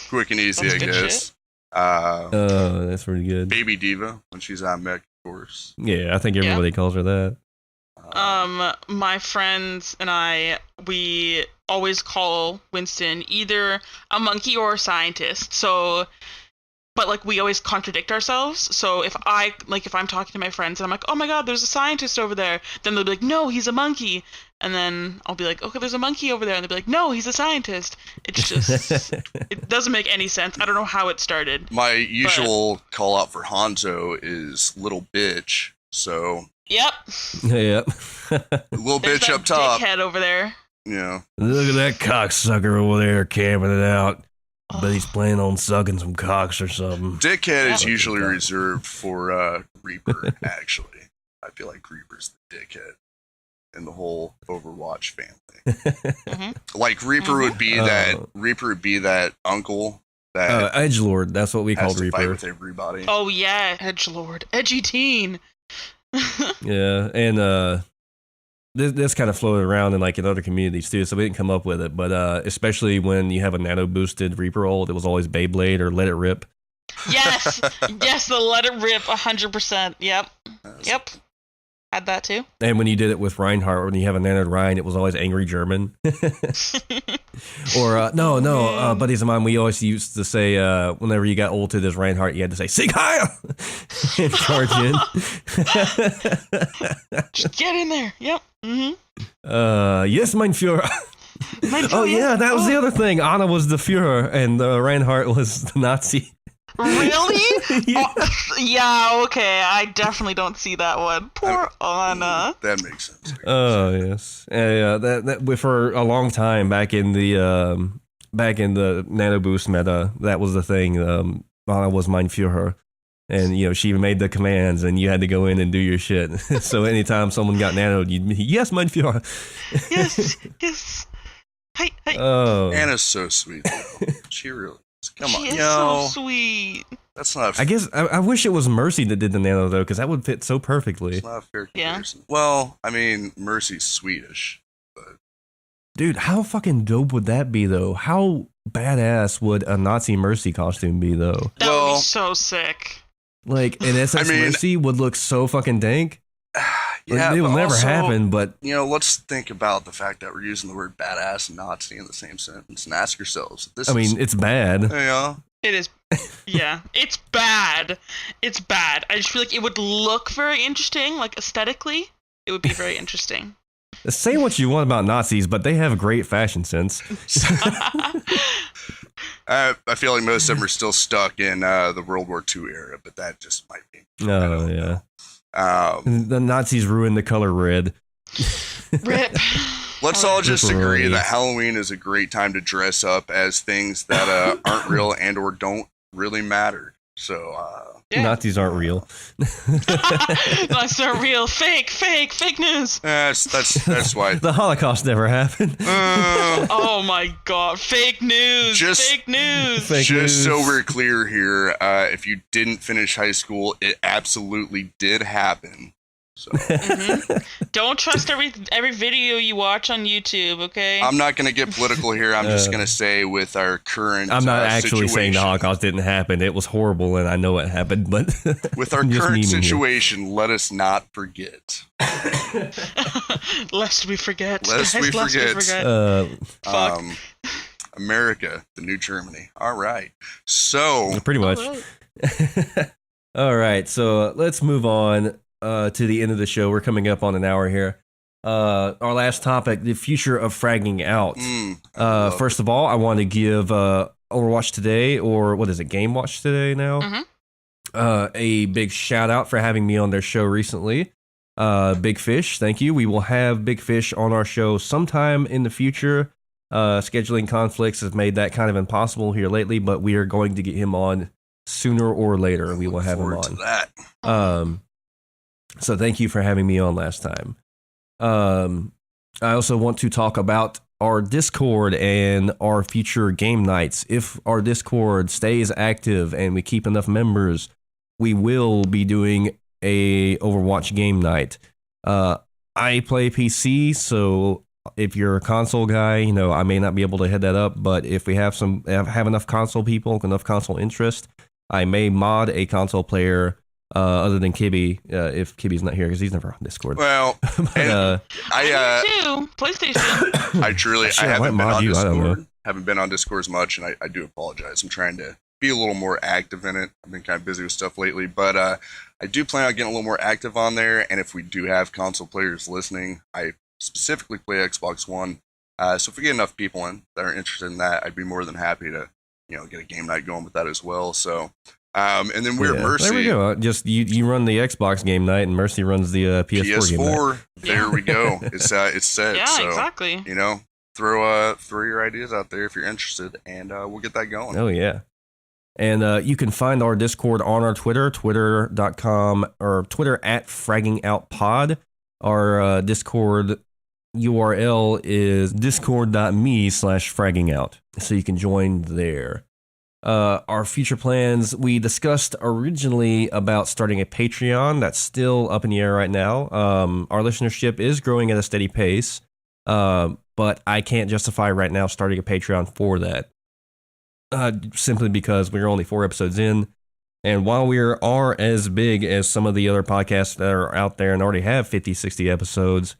Quick and easy, I guess. That's pretty good. Baby Diva, when she's on mech, of course. Yeah, I think everybody calls her that. My friends and we always call Winston either a monkey or a scientist. So but like we always contradict ourselves. So if I'm talking to my friends and I'm like, oh my god, there's a scientist over there, then they'll be like, no, he's a monkey. And then I'll be like, okay, there's a monkey over there, and they'll be like, no, he's a scientist. It's just it doesn't make any sense. I don't know how it started. My usual call out for Hanzo is little bitch. So Yep. Yep. little There's bitch that up top. dickhead over there. Yeah. Look at that cocksucker over there camping it out. But he's planning on sucking some cocks or something. Dickhead is Yeah. usually reserved for Reaper, actually. I feel like Reaper's the dickhead in the whole Overwatch family. Mm-hmm. Like Reaper would be that uncle that Edgelord, that's what we has called to fight Reaper. with everybody. Oh yeah, edgelord, edgy teen. Yeah, and this kind of floated around in other communities too, so we didn't come up with it. But especially when you have a nano boosted Reaper ult, it was always Beyblade or Let It Rip. Yes, yes, the let it rip 100%. Yep. Had that too. And when you did it with Reinhardt, when you have a nanoed Ryan, it was always Angry German. Or buddies of mine, we always used to say whenever you got ulted as Reinhardt, you had to say "Sig Heil" and charge in. Just get in there. Yep. Mm-hmm. Yes, mein Führer. Oh yeah, that was the other thing. Anna was the Führer, and Reinhardt was the Nazi. Really? Yeah. Oh, yeah, okay. I definitely don't see that one. Poor Anna. That makes sense. Oh yes, yeah. That for a long time back in the nano boost meta, that was the thing. Anna was mein Führer, and she made the commands, and you had to go in and do your shit. So anytime someone got nanoed, you'd be, yes, mein Führer. Yes. Hey. Oh, Anna's so sweet, though. She really is. Come on, She is so sweet. that's not. I guess I wish it was Mercy that did the nano though, because that would fit so perfectly. It's not a fair Yeah. comparison. Well, I mean, Mercy's Swedish. Dude, how fucking dope would that be though? How badass would a Nazi Mercy costume be though? That would Well- be so sick. Like an SS I mean- Mercy would look so fucking dank. Yeah, it will but never also, happen, but let's think about the fact that we're using the word badass and Nazi in the same sentence and ask ourselves. it's bad. It is. Yeah, it's bad. It's bad. I just feel like it would look very interesting, like aesthetically. It would be very interesting. Say what you want about Nazis, but they have great fashion sense. I feel like most of them are still stuck in the World War II era, but that just might be. Oh, yeah. Um, The Nazis ruined the color red. Rip. let's all just agree Right. that Halloween is a great time to dress up as things that aren't real and or don't really matter. So, Yeah. Nazis aren't real. That's not real. Fake news. that's why. The Holocaust never happened. Oh my god. Fake news. Just- Fake news. Fake Just so news. we're clear here, if you didn't finish high school, it absolutely did happen. So Don't trust every video you watch on YouTube, okay? I'm not going to get political here. I'm just going to say with our current I'm not actually saying the situation- Holocaust didn't happen. It was horrible, and I know it happened, but With our I'm just current memeing here. situation, let us not forget. Lest we forget. Lest guys, we forget. Fuck. America, the new Germany. All right. So, pretty much. Alright. All right, so let's move on to the end of the show. We're coming up on an hour here. Our last topic, the future of fragging out. I love First of all, I want to give Overwatch Today, or what is it, Game Watch Today now? Mhm. A big shout out for having me on their show recently. Big Fish, thank you. We will have Big Fish on our show sometime in the future. Scheduling conflicts has made that kind of impossible here lately, but we are going to get him on sooner or later. We will look have him forward to on. that. So thank you for having me on last time. I also want to talk about our Discord and our future game nights. If our Discord stays active and we keep enough members, we will be doing a Overwatch game night. I play PC, so if you're a console guy, I may not be able to head that up, but if we have enough console people, enough console interest, I may mod a console player other than Kibby, if Kibby's not here, because he's never on Discord. Well, But, and I do too. PlayStation. I truly, Shit, I I might haven't been mod on you, I don't know. Discord. Haven't been on Discord as much, and I do apologize. I'm trying to be a little more active in it. I've been kind of busy with stuff lately, but I do plan on getting a little more active on there. And if we do have console players listening, I specifically play Xbox One. So if we get enough people in that are interested in that, I'd be more than happy to, get a game night going with that as well. So, and then WeirdMercy. There we go. Just you run the Xbox game night, and Mercy runs the PS4 game night. There we go. It's set. Yeah, so, exactly. Throw your ideas out there if you're interested, and we'll get that going. Oh yeah. And you can find our Discord on our Twitter, twitter.com or Twitter @fraggingoutpod. Our Discord URL is discord.me/fraggingout. So you can join there. Our future plans, we discussed originally about starting a Patreon. That's still up in the air right now. Our listenership is growing at a steady pace, but I can't justify right now starting a Patreon for that. Simply because we're only 4 episodes in. And while we are as big as some of the other podcasts that are out there and already have 50, 60 episodes,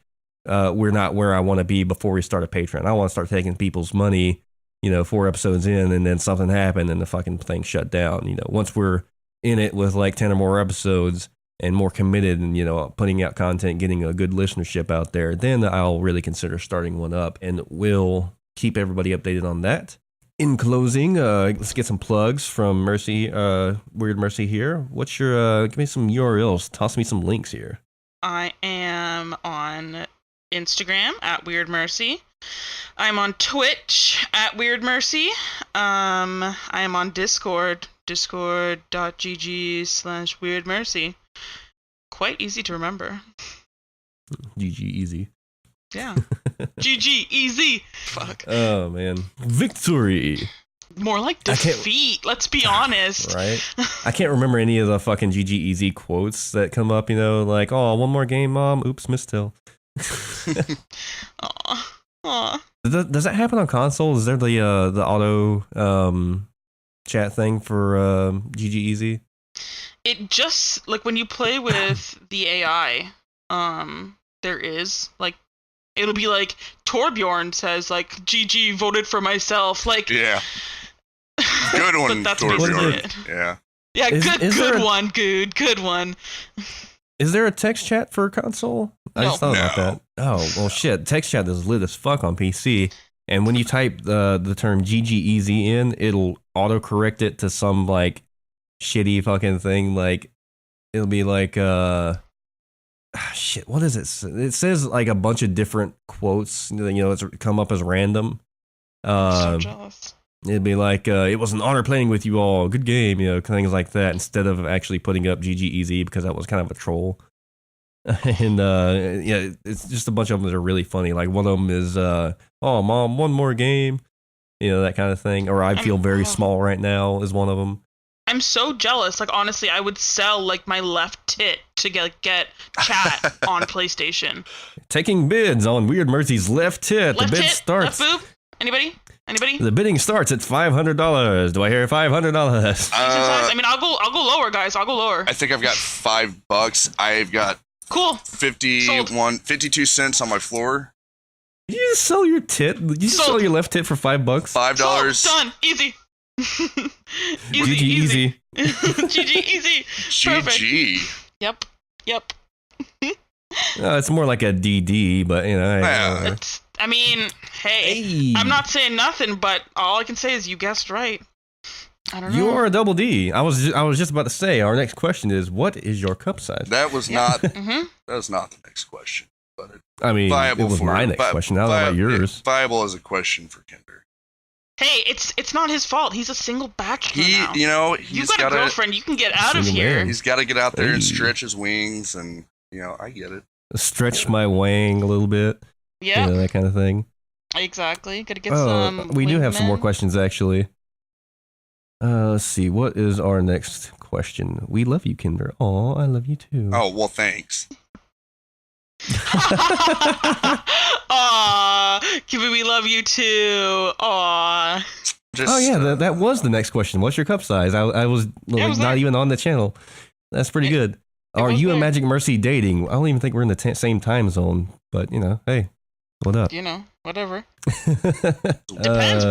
we're not where I want to be before we start a Patreon. I want to start taking people's money, 4 episodes in, and then something happened and the fucking thing shut down. Once we're in it with like 10 or more episodes and more committed and, putting out content, getting a good listenership out there, then I'll really consider starting one up, and we'll keep everybody updated on that. In closing, let's get some plugs from Mercy, WeirdMercy here. What's your, give me some URLs, toss me some links here. I am on Instagram @WeirdMercy. I'm on Twitch @WeirdMercy. I am on Discord, discord.gg/WeirdMercy. Quite easy to remember. GG easy. Yeah. GG easy. Fuck. Oh man. Victory. More like defeat, let's be honest. Right? I can't remember any of the fucking GG easy quotes that come up, like, oh, one more game, Mom. Oops, mistill. Aw. Does that happen on console? Is there the auto chat thing for GG easy? It just, like, when you play with the AI, there is, like, it'll be like, Torbjorn says, like, GG, voted for myself, like... Yeah. Good one, that's Torbjorn. it. Yeah. Yeah, good one, good one. Is there a text chat for console? I just thought about that. Oh, well, shit. Text chat is lit as fuck on PC. And when you type the term GGEZ in, it'll autocorrect it to some, like, shitty fucking thing. Like, it'll be like, shit, what is it? It says, like, a bunch of different quotes, it's come up as random. I'm so jealous. It'd be like, it was an honor playing with you all. Good game, things like that, instead of actually putting up GGEZ, because that was kind of a troll. And, yeah, it's just a bunch of them that are really funny. Like, one of them is, oh, Mom, one more game. That kind of thing. Or I feel very small right now is one of them. I'm so jealous. Like, honestly, I would sell, like, my left tit to get chat on PlayStation. Taking bids on WeirdMercy's left tit. Left the bid tit? starts. Left boob? Anybody? The bidding starts at $500. Do I hear $500? I mean, I'll go lower, guys. I'll go lower. I think I've got $5. I've got cool 52 cents on my floor. Did you just sell your tit? Did you just sell your left tit for $5? $5. Done. Easy. easy. GG easy. Perfect. GG. Yep. It's more like a DD, but I mean, hey, I'm not saying nothing, but all I can say is you guessed right. I don't know. You are a double D. I was just about to say, our next question is, what is your cup size? That was not that was not the next question. But it was my next question. I don't know about yours. Viable as a question for Kinder. Hey, it's not his fault. He's a single bachelor now. He's got a girlfriend. You can get out of here. Man. He's got to get out there and stretch his wings, and I get it. Stretch my wang a little bit. Yeah, that kind of thing. Exactly. Gotta get some. We do have some more questions, actually. Let's see. What is our next question? We love you, Kinder. Oh, I love you too. Oh, well, thanks. Aw, Kiwi, we love you too. Aw. That was the next question. What's your cup size? I was not even on the channel. That's pretty good. Are you and Magic Mercy dating? I don't even think we're in the same time zone, but hey, what up? whatever. Depends.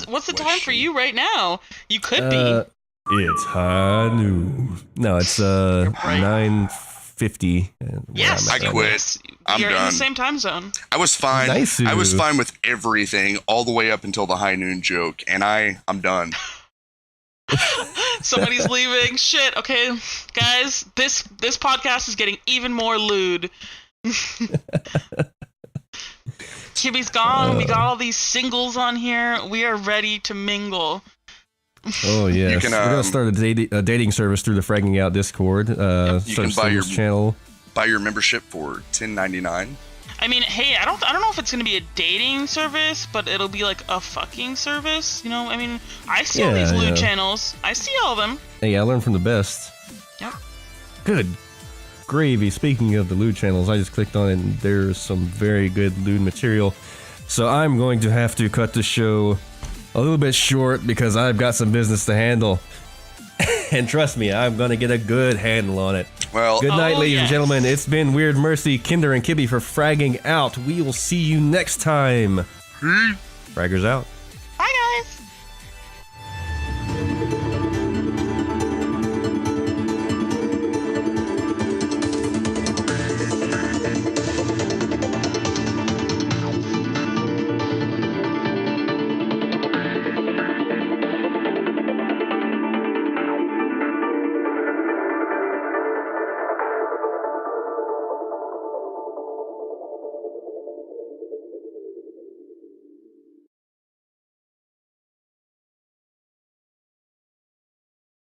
What's the time for you right now? You could be. It's high noon. No, it's 9:50. Yes, I quit. I'm You're done. in the same time zone. I was fine. Nice. I was fine with everything all the way up until the high noon joke, and I'm done. Somebody's leaving. Shit. Okay, guys, this podcast is getting even more lewd. Kibby's gone. We got all these singles on here. We are ready to mingle. Oh yes, You can, we're gonna start a dating service through the Fragging Out Discord. You can buy your channel. Buy your membership for $10.99. I mean, hey, I don't know if it's gonna be a dating service, but it'll be like a fucking service. You know, I mean, I see all these lewd channels. I see all of them. Hey, I learned from the best. Yep. Good gravy. Speaking of the lewd channels, I just clicked on it and there's some very good lewd material. So I'm going to have to cut the show a little bit short because I've got some business to handle. And trust me, I'm going to get a good handle on it. Well, Good night, ladies and yes. gentlemen. It's been WeirdMercy, Kinder, and Kibby for Fragging Out. We will see you next time. Fraggers out.